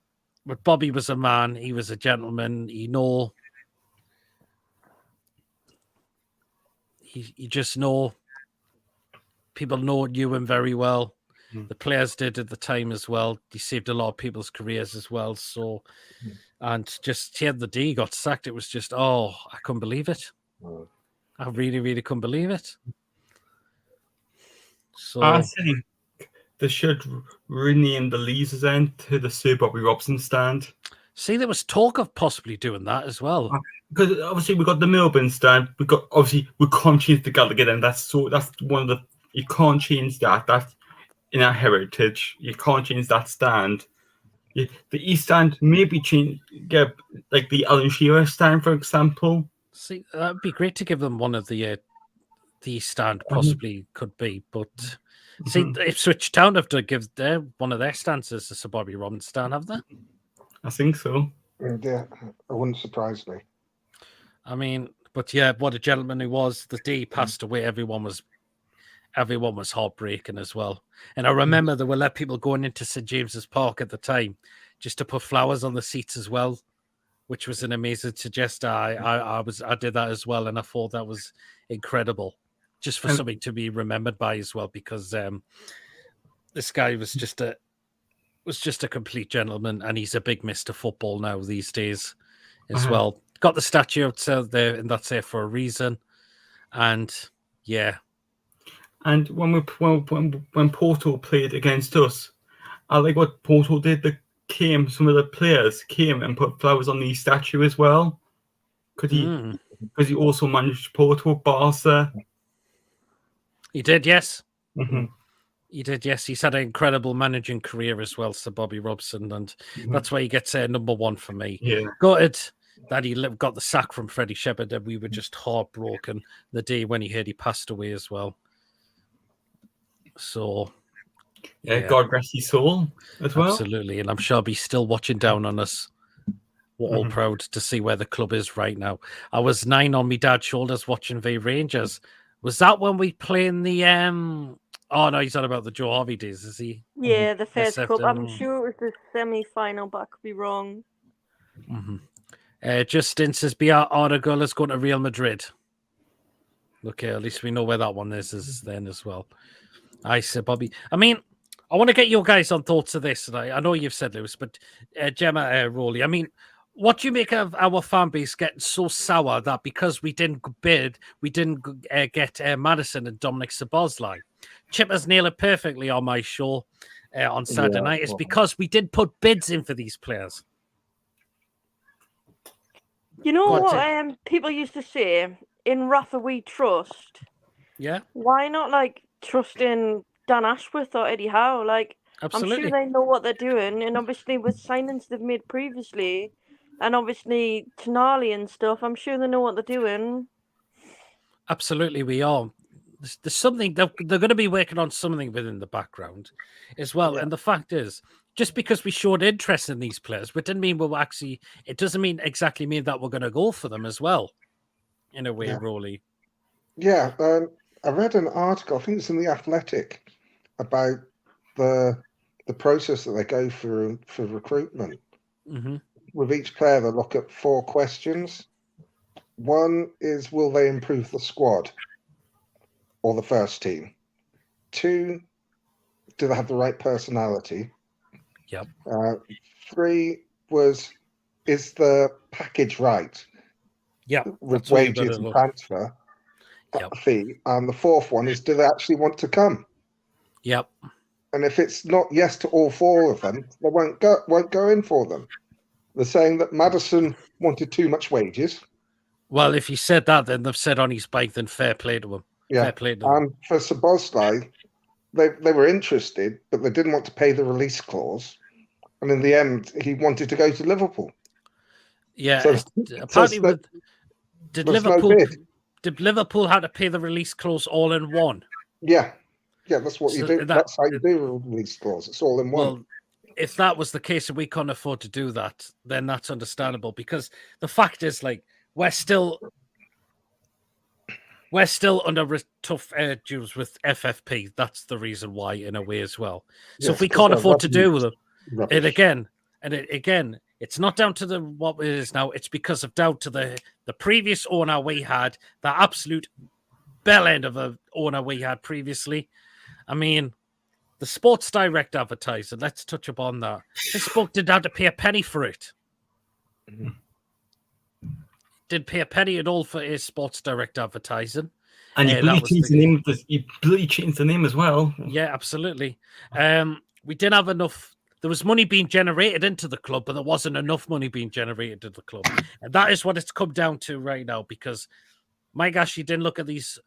but Bobby was a man. He was a gentleman. You just know, people knew him very well. The players did at the time as well. He saved a lot of people's careers as well. So, and just the day he got sacked, it was just, I couldn't believe it. I really, really couldn't believe it. So I think they should rename the Leazes end to the Sir Bobby Robson stand. See, there was talk of possibly doing that as well. Because obviously we got the Melbourne stand. We can't change the Gallagher end. That's one of the, you can't change that. That's in our heritage. You can't change that stand. The East stand maybe get like the Alan Shearer stand, for example. See, that'd be great to give them one of the East stand, possibly could be, but see, Ipswich Town have to give one of their stands as a Sir Bobby Robson stand, have they? I think so. Yeah, it wouldn't surprise me. I mean, but yeah, what a gentleman he was. The day he passed away, everyone was heartbreaking as well. And I remember there were people going into St James's Park at the time just to put flowers on the seats as well, which was an amazing suggestion. I did that as well, and I thought that was incredible, just for something to be remembered by as well, because this guy was just a complete gentleman, and he's a big Mr. Football now these days as well. Got the statue out there, and that's there for a reason. And yeah. And when Porto played against us, I like what Porto did. Some of the players came and put flowers on the statue as well. Because he also managed Porto, Barca. He did, yes. Mm-hmm. He did, yes. He's had an incredible managing career as well, Sir Bobby Robson, and that's why he gets number one for me. Yeah. Gutted that he got the sack from Freddie Shepherd, and we were just heartbroken the day when he heard he passed away as well. So, yeah. God rest his soul as well. Absolutely, and I'm sure he's still watching down on us. We're all proud to see where the club is right now. I was 9 on my dad's shoulders watching the Rangers. Was that when we played the Oh no, he's on about the Joe Harvey days, is he? Yeah, the first cup. I'm sure it was the semi-final, but I could be wrong. Justin says, "BR Aragul is going to Real Madrid." Okay, at least we know where that one is then as well. I said, Bobby. I mean, I want to get your guys on thoughts of this. And I know you've said, Lewis, but Gemma, Roly, I mean, what do you make of our fan base getting so sour that because we didn't bid, we didn't get Madison and Dominic Szoboszlai? Chippers nail it perfectly on my show on Saturday night. It's because we did put bids in for these players. You know what people used to say, in Rafa we trust. Yeah. Why not trust in Dan Ashworth or Eddie Howe? Absolutely. I'm sure they know what they're doing, and obviously with signings they've made previously, and obviously Tonali and stuff, I'm sure they know what they're doing. Absolutely, we are. There's something they're going to be working on something within the background as well. Yeah. And the fact is, just because we showed interest in these players, it didn't mean it doesn't exactly mean that we're going to go for them as well, in a way, Roly. Yeah, I read an article, I think it's in The Athletic, about the process that they go through for recruitment. With each player, they look at 4 questions. One is, will they improve the squad or the first team? 2, do they have the right personality? Yep. 3 was, is the package right? Yeah. With wages and transfer fee. And the 4th one is, do they actually want to come? Yep. And if it's not yes to all 4 of them, they won't go in for them. They're saying that Madison wanted too much wages. Well, if he said that, then they've said on his bike, then fair play to him. Yeah. Fair play to them. And for Szoboszlai, they were interested, but they didn't want to pay the release clause. And in the end, he wanted to go to Liverpool. Yeah. So, apparently, did Liverpool have to pay the release clause all in one? Yeah. Yeah, that's what you do. That's how you do a release clause. It's all in one. Well, if that was the case and we couldn't afford to do that, then that's understandable. Because the fact is, we're still under tough dues with FFP. That's the reason why, in a way, as well. So if we can't afford to do them, it again, it's not down to what it is now. It's because of down to the previous owner we had, the absolute bell end of an owner we had previously. I mean, the Sports Direct advertising, let's touch upon that. This book didn't have to pay a penny for it. Didn't pay a penny at all for his Sports Direct advertising. And you bloody changed the name as well. Yeah, absolutely. We didn't have enough. There was money being generated into the club, but there wasn't enough money being generated into the club. And that is what it's come down to right now, because my gosh, you didn't look at these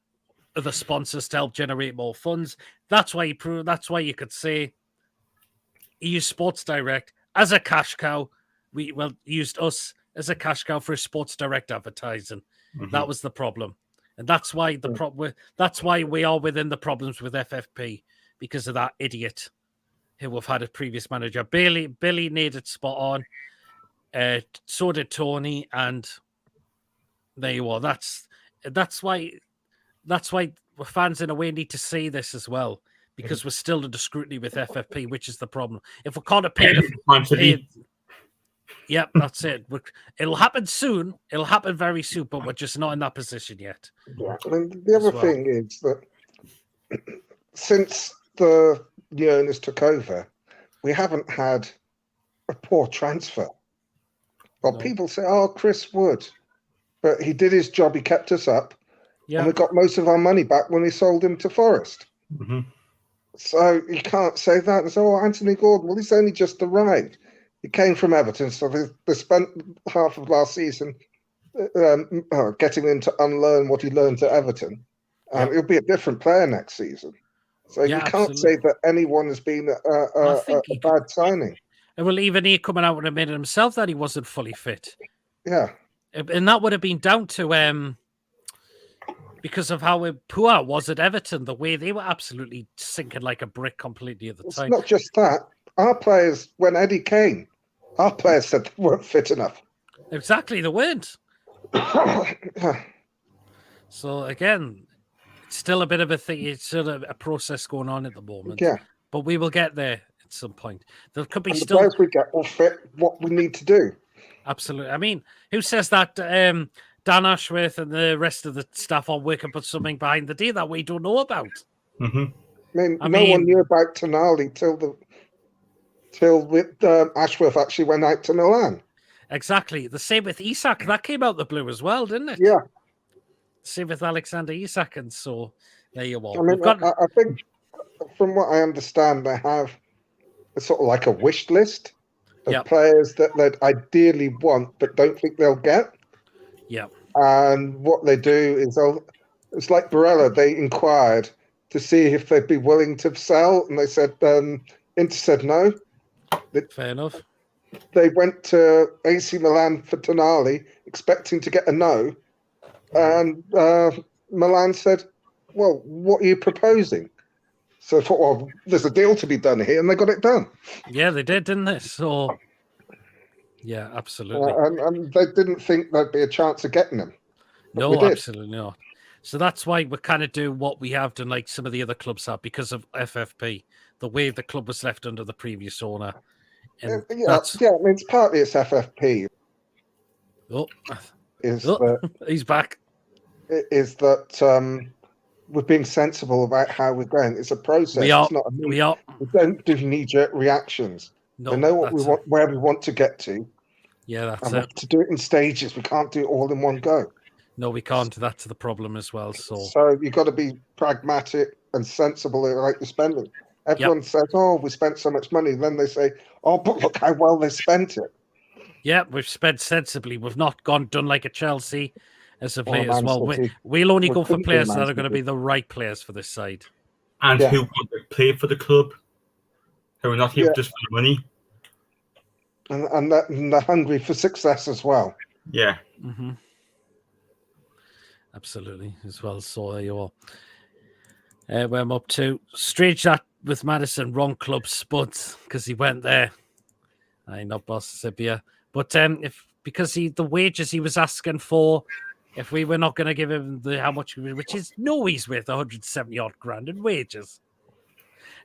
other sponsors to help generate more funds. That's why you could say he used Sports Direct as a cash cow. Used us as a cash cow for Sports Direct advertising. That was the problem. And that's why that's why we are within the problems with FFP, because of that idiot who we've had a previous manager. Billy needed spot on. So did Tony, and there you are. That's why fans in a way need to see this as well, because we're still under scrutiny with FFP, which is the problem. If we can't pay, yeah, that's it. It'll happen soon. It'll happen very soon, but we're just not in that position yet. Yeah, I mean, the other thing is that since the new owners took over, we haven't had a poor transfer. Well, people say, "Oh, Chris Wood," but he did his job. He kept us up, and we got most of our money back when we sold him to Forest. Mm-hmm. So you can't say that. And so, Anthony Gordon, well, he's only just arrived. He came from Everton, so they spent half of last season getting him to unlearn what he learned at Everton. He'll be a different player next season. So you can't say that anyone has been a bad signing. Well, even he coming out and admitted himself that he wasn't fully fit. Yeah. And that would have been down to because of how poor it was at Everton, the way they were absolutely sinking like a brick completely at the time. It's not just that. Our players, when Eddie came, our players said they weren't fit enough. Exactly, they weren't. So again, it's still a bit of a thing. It's sort of a process going on at the moment. Yeah. But we will get there at some point. There could be and still. The players we get will fit what we need to do. Absolutely. I mean, who says that Dan Ashworth and the rest of the staff are working on something behind the deal that we don't know about? Mm-hmm. I mean, no one knew about Tonali till Ashworth actually went out to Milan. Exactly. The same with Isak. That came out the blue as well, didn't it? Yeah. Same with Alexander Isak. And so there you are. I mean, I think from what I understand, they have a sort of like a wish list of players that they'd ideally want but don't think they'll get. Yeah. And what they do is, it's like Barella, they inquired to see if they'd be willing to sell, and they said, Inter said no. Fair enough. They went to AC Milan for Tonali, expecting to get a no, and Milan said, well, what are you proposing? So I thought, well, there's a deal to be done here, and they got it done. Yeah, they did, didn't they? So, yeah, absolutely. And they didn't think there'd be a chance of getting them. No, absolutely not. So that's why we kind of do what we have done, like some of the other clubs have, because of FFP, the way the club was left under the previous owner. And I mean, it's partly it's FFP. He's back. Is that we're being sensible about how we're going? It's a process. It's not we don't do knee-jerk reactions. No, we know what we want, where we want to get to. Yeah, that's and we have to do it in stages. We can't do it all in one go. No, we can't. That's the problem as well. So you've got to be pragmatic and sensible like you're spending. Everyone says, "Oh, we spent so much money." Then they say, "Oh, but look how well they spent it." Yeah, we've spent sensibly. We've not done like a Chelsea as of late as well. We'll only go for players that are going to be the right players for this side. And who want to play for the club. Who are not here just for the money. And they're hungry for success as well. Yeah. Mm-hmm. Absolutely, as well. So there you are. Where I'm up to. Strange that with Madison, wrong club, Spuds, because he went there. I not boss Sibia. But because the wages he was asking for, if we were not going to give him how much, which is he's worth 170 odd grand in wages.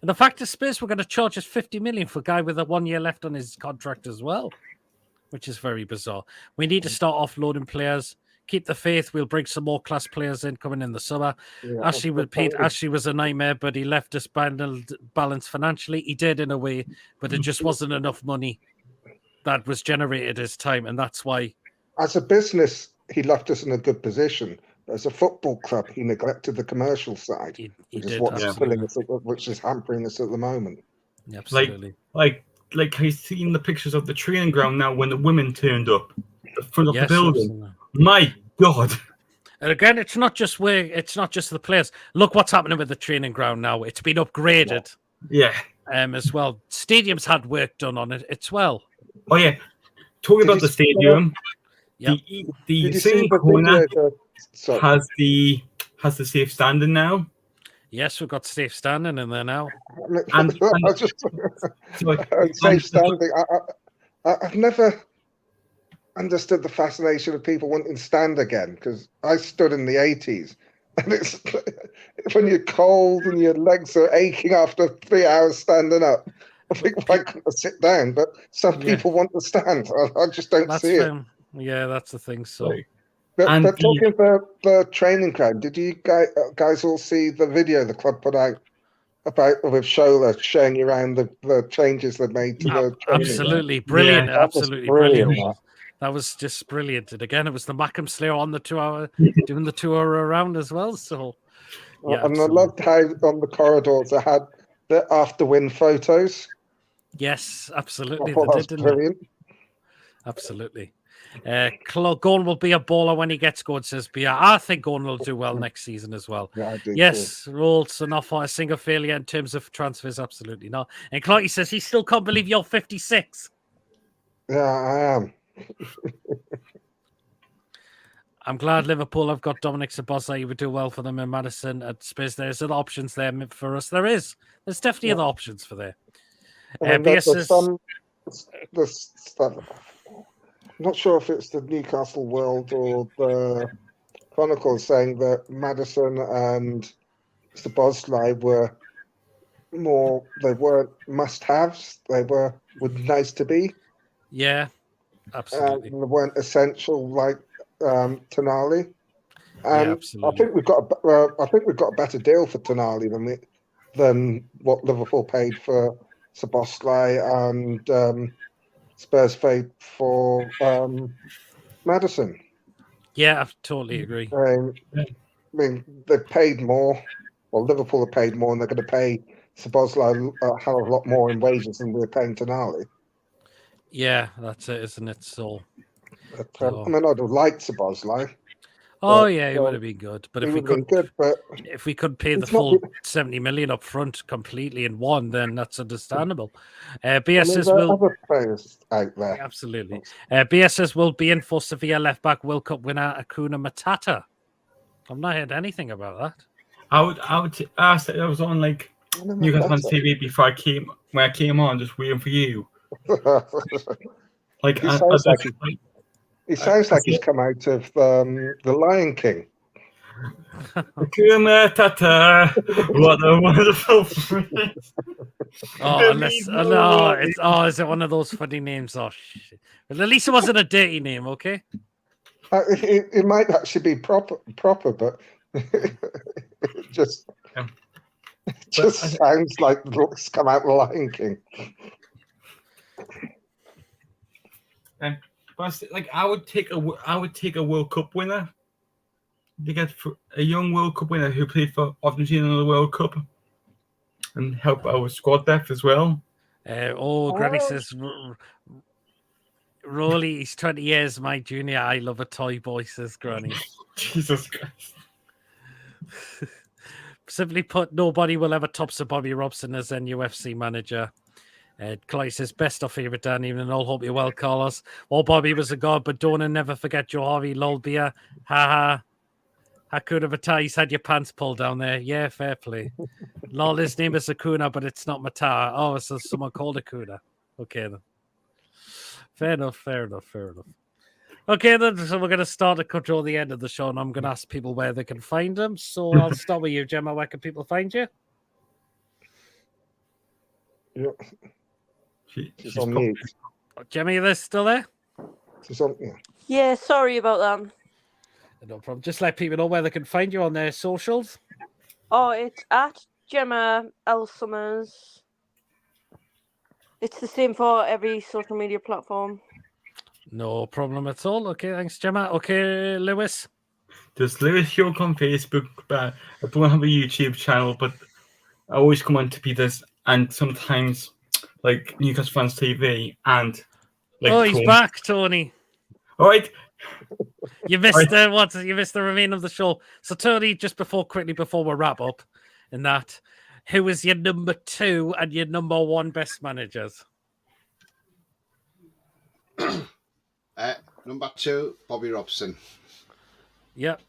And the fact is, Spurs were going to charge us 50 million for a guy with 1 year left on his contract as well, which is very bizarre. We need to start offloading players. Keep the faith. We'll bring some more class players in coming in the summer. Yeah, Ashley was a nightmare, but he left us balanced financially. He did in a way, but it just wasn't enough money that was generated his time, and that's why. As a business, he left us in a good position. As a football club, he neglected the commercial side, which is hampering us at the moment. Yeah, absolutely. Like I've seen the pictures of the training ground now when the women turned up in front of the building. Absolutely. My God. And again, it's not just the players. Look what's happening with the training ground now. It's been upgraded. Yeah. As well. Stadium's had work done on it as well. Oh yeah. Talking about the stadium. The same corner has the safe standing now. Yes, we've got safe standing in there now. Safe standing. I've never understood the fascination of people wanting to stand again, because I stood in the 80s, and it's when you're cold and your legs are aching after 3 hours standing up. I think why couldn't I sit down? But some people want to stand. I just don't see it. Yeah, that's the thing. So, but talking about the training ground, did you guys all see the video the club put out about with Shola showing you around the changes they made to the training absolutely brilliant, that absolutely was brilliant. That was just brilliant. And again, it was the Mackham Slayer on the 2 hour doing the tour around as well. So, yeah, and I loved how on the corridors they had the after win photos. Yes, absolutely. That's brilliant. Absolutely. Gordon will be a baller when he gets going, says Bia. I think Gordon will do well next season as well. Yeah, I do. Yes, Rolls are not a single failure in terms of transfers. Absolutely not. And Clotty says he still can't believe you're 56. Yeah, I am. I'm glad Liverpool have got Dominic Szoboszlai. He would do well for them in Madison at Spurs. There's other options there for us. There's definitely other options for there. There's some stuff. I'm not sure if it's the Newcastle World or the Chronicle saying that Madison and Szoboszlai were they weren't must-haves. They would nice to be. Yeah, absolutely. They weren't essential like Tonali. And yeah, absolutely. I think we've got a better deal for Tonali than what Liverpool paid for Szoboszlai and Spurs paid for Madison. Yeah, I totally agree. I mean, they paid more. Well, Liverpool have paid more, and they're going to pay Szoboszlai a hell of a lot more in wages than we're paying Tonali. Yeah, that's it, isn't it? So, I mean, I'd have liked Szoboszlai. Oh yeah, it would have been good. But if we could pay the full 70 million up front completely in one, then that's understandable. BS says other players out there. Absolutely. BS says will be in for Sevilla left back World Cup winner Acuna Matata. I've not heard anything about that. I was on like Newcastle TV before I came on, just waiting for you. Like he sounds like he's come out of the Lion King. Akuna Matata, what a wonderful phrase. Is it one of those funny names? Oh shit! Well, at least it wasn't a dirty name, okay? It might actually be proper, but it just sounds like it's come out of the Lion King. But like I would take a World Cup winner. To get a young World Cup winner who played for Argentina in the World Cup and help our squad depth as well. Granny says, Roly, he's 20 years my junior. I love a toy boy, says Granny. Jesus Christ. Simply put, nobody will ever top Sir Bobby Robson as NUFC manager. Clyde says, best or favourite Dan, even all hope you're well, Carlos. Well, Bobby was a god, but don't never forget Joe Harvey, lol beer. Ha ha. Hakuna Matata, he's had your pants pulled down there. Yeah, fair play. Lol, his name is Acuna, but it's not Matata. Oh, so someone called Acuna. Okay, then. Fair enough. Okay, then, so we're going to start to control the end of the show, and I'm going to ask people where they can find them. So I'll start with you, Gemma. Where can people find you? Yeah. She's on mute. Gemma, are you still there? She's on, Yeah, sorry about that. No problem. Just let people know where they can find you on their socials. Oh, it's at Gemma L. Summers. It's the same for every social media platform. No problem at all. Okay, thanks, Gemma. Okay, Lewis. There's Lewis York on Facebook, but I don't have a YouTube channel, but I always come on to Peter's and sometimes like Newcastle Fans TV and like he's back, Tony. All right. You missed You missed the remainder of the show. So, Tony, quickly before we wrap up, who is your number 2 and your number 1 best managers? Number 2, Bobby Robson. Yep.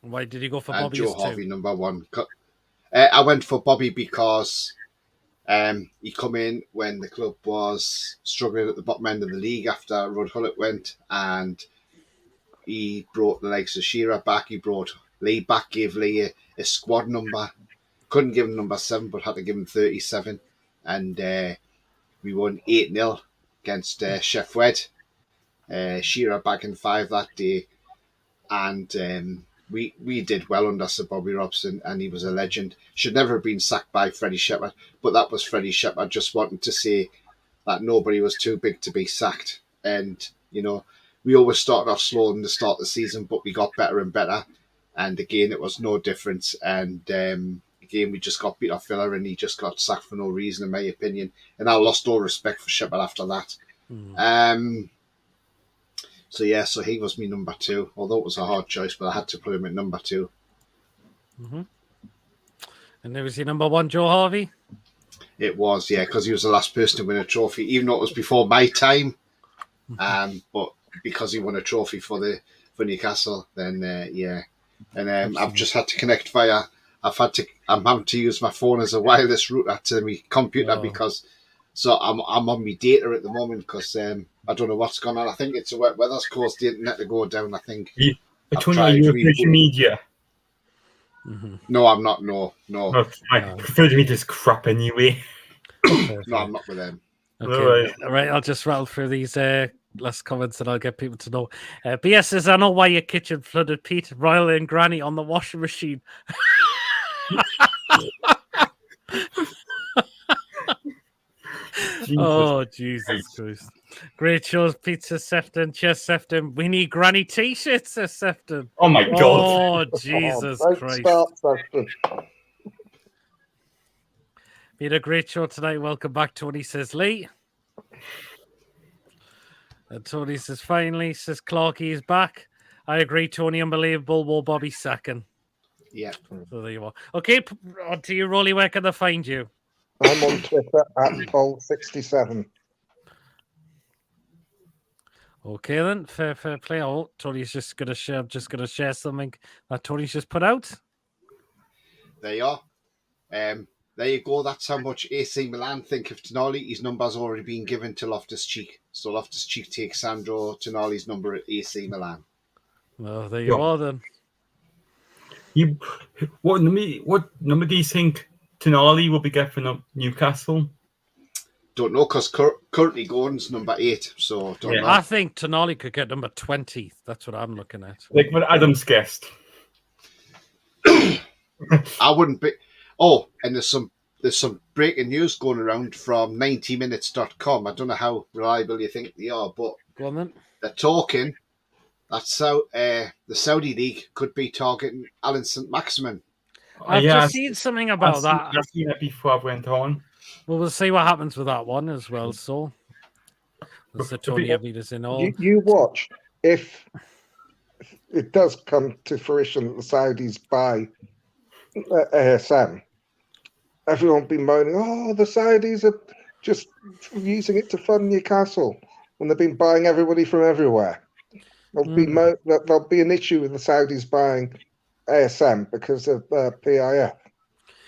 Why did you go for Bobby? Joe Harvey, number 1. I went for Bobby because He come in when the club was struggling at the bottom end of the league after Rudd Hullett went, and he brought the likes of Shearer back. He brought Lee back, gave Lee a squad number. Couldn't give him number 7, but had to give him 37. And we won 8-0 against Chef Wed. Shearer back in 5 that day. And we did well under Sir Bobby Robson, and he was a legend. Should never have been sacked by Freddie Shepherd, but that was Freddie Shepherd just wanting to say that nobody was too big to be sacked. And, we always started off slow in the start of the season, but we got better and better. And again, it was no difference. And again, we just got beat off Villa, and he just got sacked for no reason, in my opinion. And I lost all respect for Shepherd after that. So he was me number 2, although it was a hard choice, but I had to put him at number 2. And there was your number 1, Joe Harvey? It was, yeah, because he was the last person to win a trophy, even though it was before my time. But because he won a trophy for Newcastle, then yeah. And I've just had to connect via. I'm having to use my phone as a wireless router to my computer because. So I'm on my data at the moment because I don't know what's going on. I think it's a wet weather's caused the internet to go down. I think. Are you a social media? No, I'm not. No. I prefer to be just crap anyway. No, I'm not with them. Okay, all right. I'll just rattle through these last comments and I'll get people to know. BS says, I know why your kitchen flooded, Pete. Royal and Granny on the washing machine. Oh, Jesus Christ. Great shows, Pizza Sefton. Cheers, Sefton. We need Granny t-shirts, says Sefton. Oh, my God. Oh, Jesus Christ. Sefton. Been a great show tonight. Welcome back, Tony, says Lee. And Tony says, finally, says Clarky is back. I agree, Tony. Unbelievable. Will Bobby second. Yeah. So there you are. Okay, on to you, Roly. Where can they find you? I'm on Twitter at Paul67. Okay, then. Fair play. Oh, Tony's just going to share. I'm just going to share something that Tony's just put out. There you are. There you go. That's how much AC Milan think of Tonali. His number's already been given to Loftus-Cheek. So Loftus-Cheek takes Sandro Tonali's number at AC Milan. Well, there you are then. What number do you think Tonali will be getting from Newcastle? Don't know, because currently Gordon's number 8. So don't know. I think Tonali could get number 20. That's what I'm looking at. Like what Adam's guessed. I wouldn't be. Oh, and there's some breaking news going around from 90minutes.com. I don't know how reliable you think they are, but go on then. They're talking that the Saudi League could be targeting Alan St. Maximin. I've just seen something about that. I've seen it before I went on. Well, we'll see what happens with that one as well. So, the Tony Avidas in all. You watch if it does come to fruition that the Saudis buy ASM. Everyone will be moaning, oh, the Saudis are just using it to fund Newcastle when they've been buying everybody from everywhere. There'll be an issue with the Saudis buying ASM because of PIF.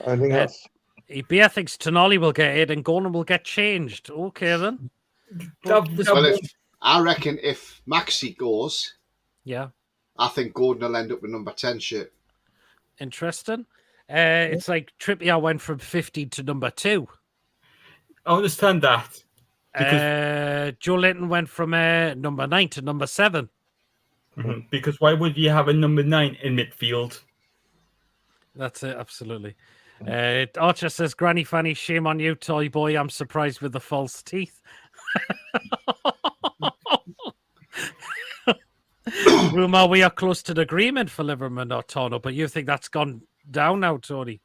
I think that's. EPF thinks Tonali will get it and Gordon will get changed. Okay, then. I reckon if Maxi goes, yeah, I think Gordon will end up with number 10 shirt. Interesting. It's like Trippier went from 15 to number 2. I understand that. Joe Linton went from number 9 to number 7. Mm-hmm. Because why would you have a number 9 in midfield? That's it, absolutely. Archer says, Granny Fanny, shame on you, toy boy. I'm surprised with the false teeth. Rumour we are close to the agreement for Liverman or Tono, but you think that's gone down now, Tony?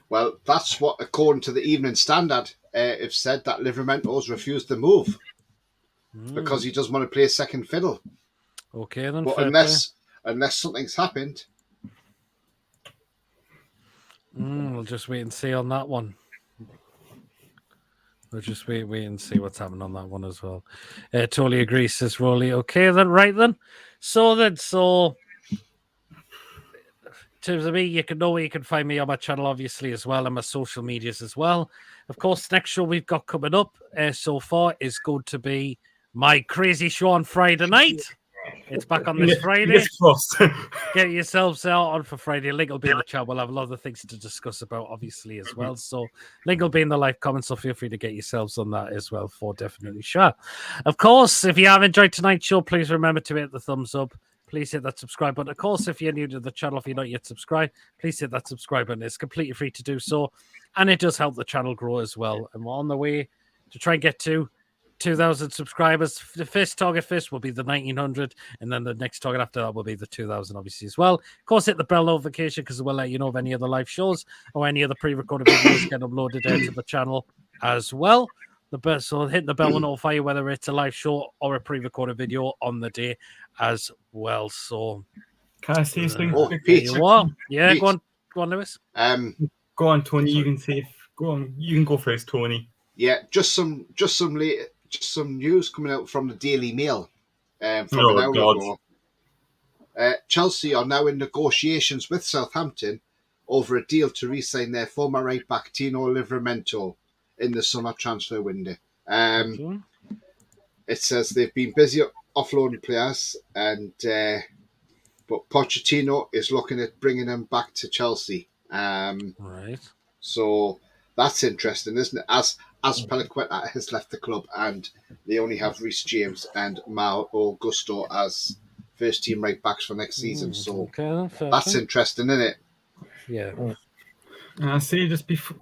Well, that's what, according to the Evening Standard, have said that Livermento's refused the move because he doesn't want to play second fiddle. Okay, then. But unless something's happened. We'll just wait and see on that one. We'll just wait and see what's happening on that one as well. Totally agree, says Roly. Okay, then, right then. So Tonali terms of me, you can know where you can find me on my channel, obviously, as well, and my social medias as well. Of course, next show we've got coming up so far is going to be my crazy show on Friday night. It's back on this Friday. Get yourselves out on for Friday. Link will be in the chat. We'll have a lot of things to discuss about, obviously, as well. So link will be in the live comments, so feel free to get yourselves on that as well, for definitely sure. Of course, if you have enjoyed tonight's show, please remember to hit the thumbs up. Please hit that subscribe button. Of course, if you're new to the channel, if you're not yet subscribed, please hit that subscribe button. It's completely free to do so, and it does help the channel grow as well. And we're on the way to try and get to 2,000 subscribers. The first target will be the 1,900, and then the next target after that will be the 2,000, obviously, as well. Of course, hit the bell notification because we'll let you know of any other live shows or any other pre-recorded videos get uploaded to the channel as well. So hit the bell will notify you whether it's a live show or a pre-recorded video on the day as well. So can I say something? Pete. You are. Yeah, Pete. go on, Lewis. Go on, Tony. You can say. Go on. You can go first, Tony. Yeah, just some news coming out from the Daily Mail from an hour ago. Chelsea are now in negotiations with Southampton over a deal to re-sign their former right back Tino Livramento in the summer transfer window. It says they've been busy offloading players, and but Pochettino is looking at bringing them back to Chelsea. Right. So that's interesting, isn't it? As Peliqueta has left the club, and they only have Reece James and Mal Augusto as first team right backs for next season. So that's interesting, isn't it? Yeah. I say just before,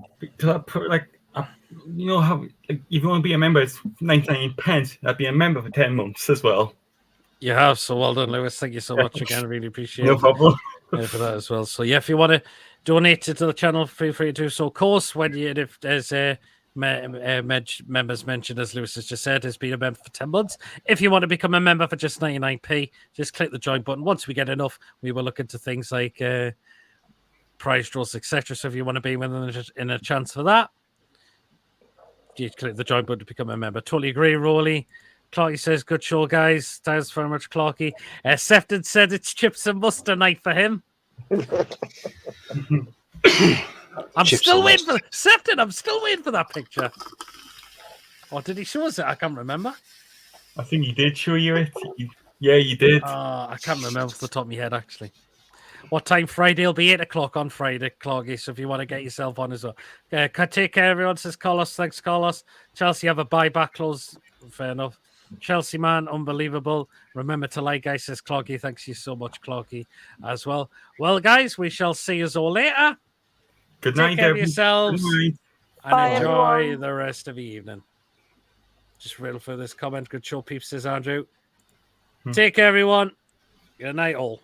you know how if you want to be a member, it's 99 pence. I'd be a member for 10 months as well. You have, so well done, Lewis. Thank you so much again. I really appreciate No problem. for that as well. So yeah, if you want to donate to the channel, feel free to do so. Of course, if there's members mentioned, as Lewis has just said, has been a member for 10 months. If you want to become a member for just 99p, just click the join button. Once we get enough, we will look into things like prize draws, etc. So if you want to be in a chance for that, you click the join button to become a member. Totally agree, Roly. Clarky says, good show, guys. Thanks very much, Clarky. Sefton said it's chips and mustard night for him. I'm still waiting for Sefton. I'm still waiting for that picture. Or did he show us it? I can't remember. I think he did show you it. Yeah, you did. I can't remember off the top of my head, actually. What time Friday? It'll be 8 o'clock on Friday, Clarky. So if you want to get yourself on as well. Take care, everyone, says Carlos. Thanks, Carlos. Chelsea have a buyback clause. Fair enough. Chelsea, man, unbelievable. Remember to like, guys, says Clarky. Thanks you so much, Clarky, as well. Well, guys, we shall see you all later. Good night, Take care of yourselves and Bye, enjoy everyone. the rest of the evening. Just real for this comment. Good show, peeps, says Andrew. Take care, everyone. Good night, all.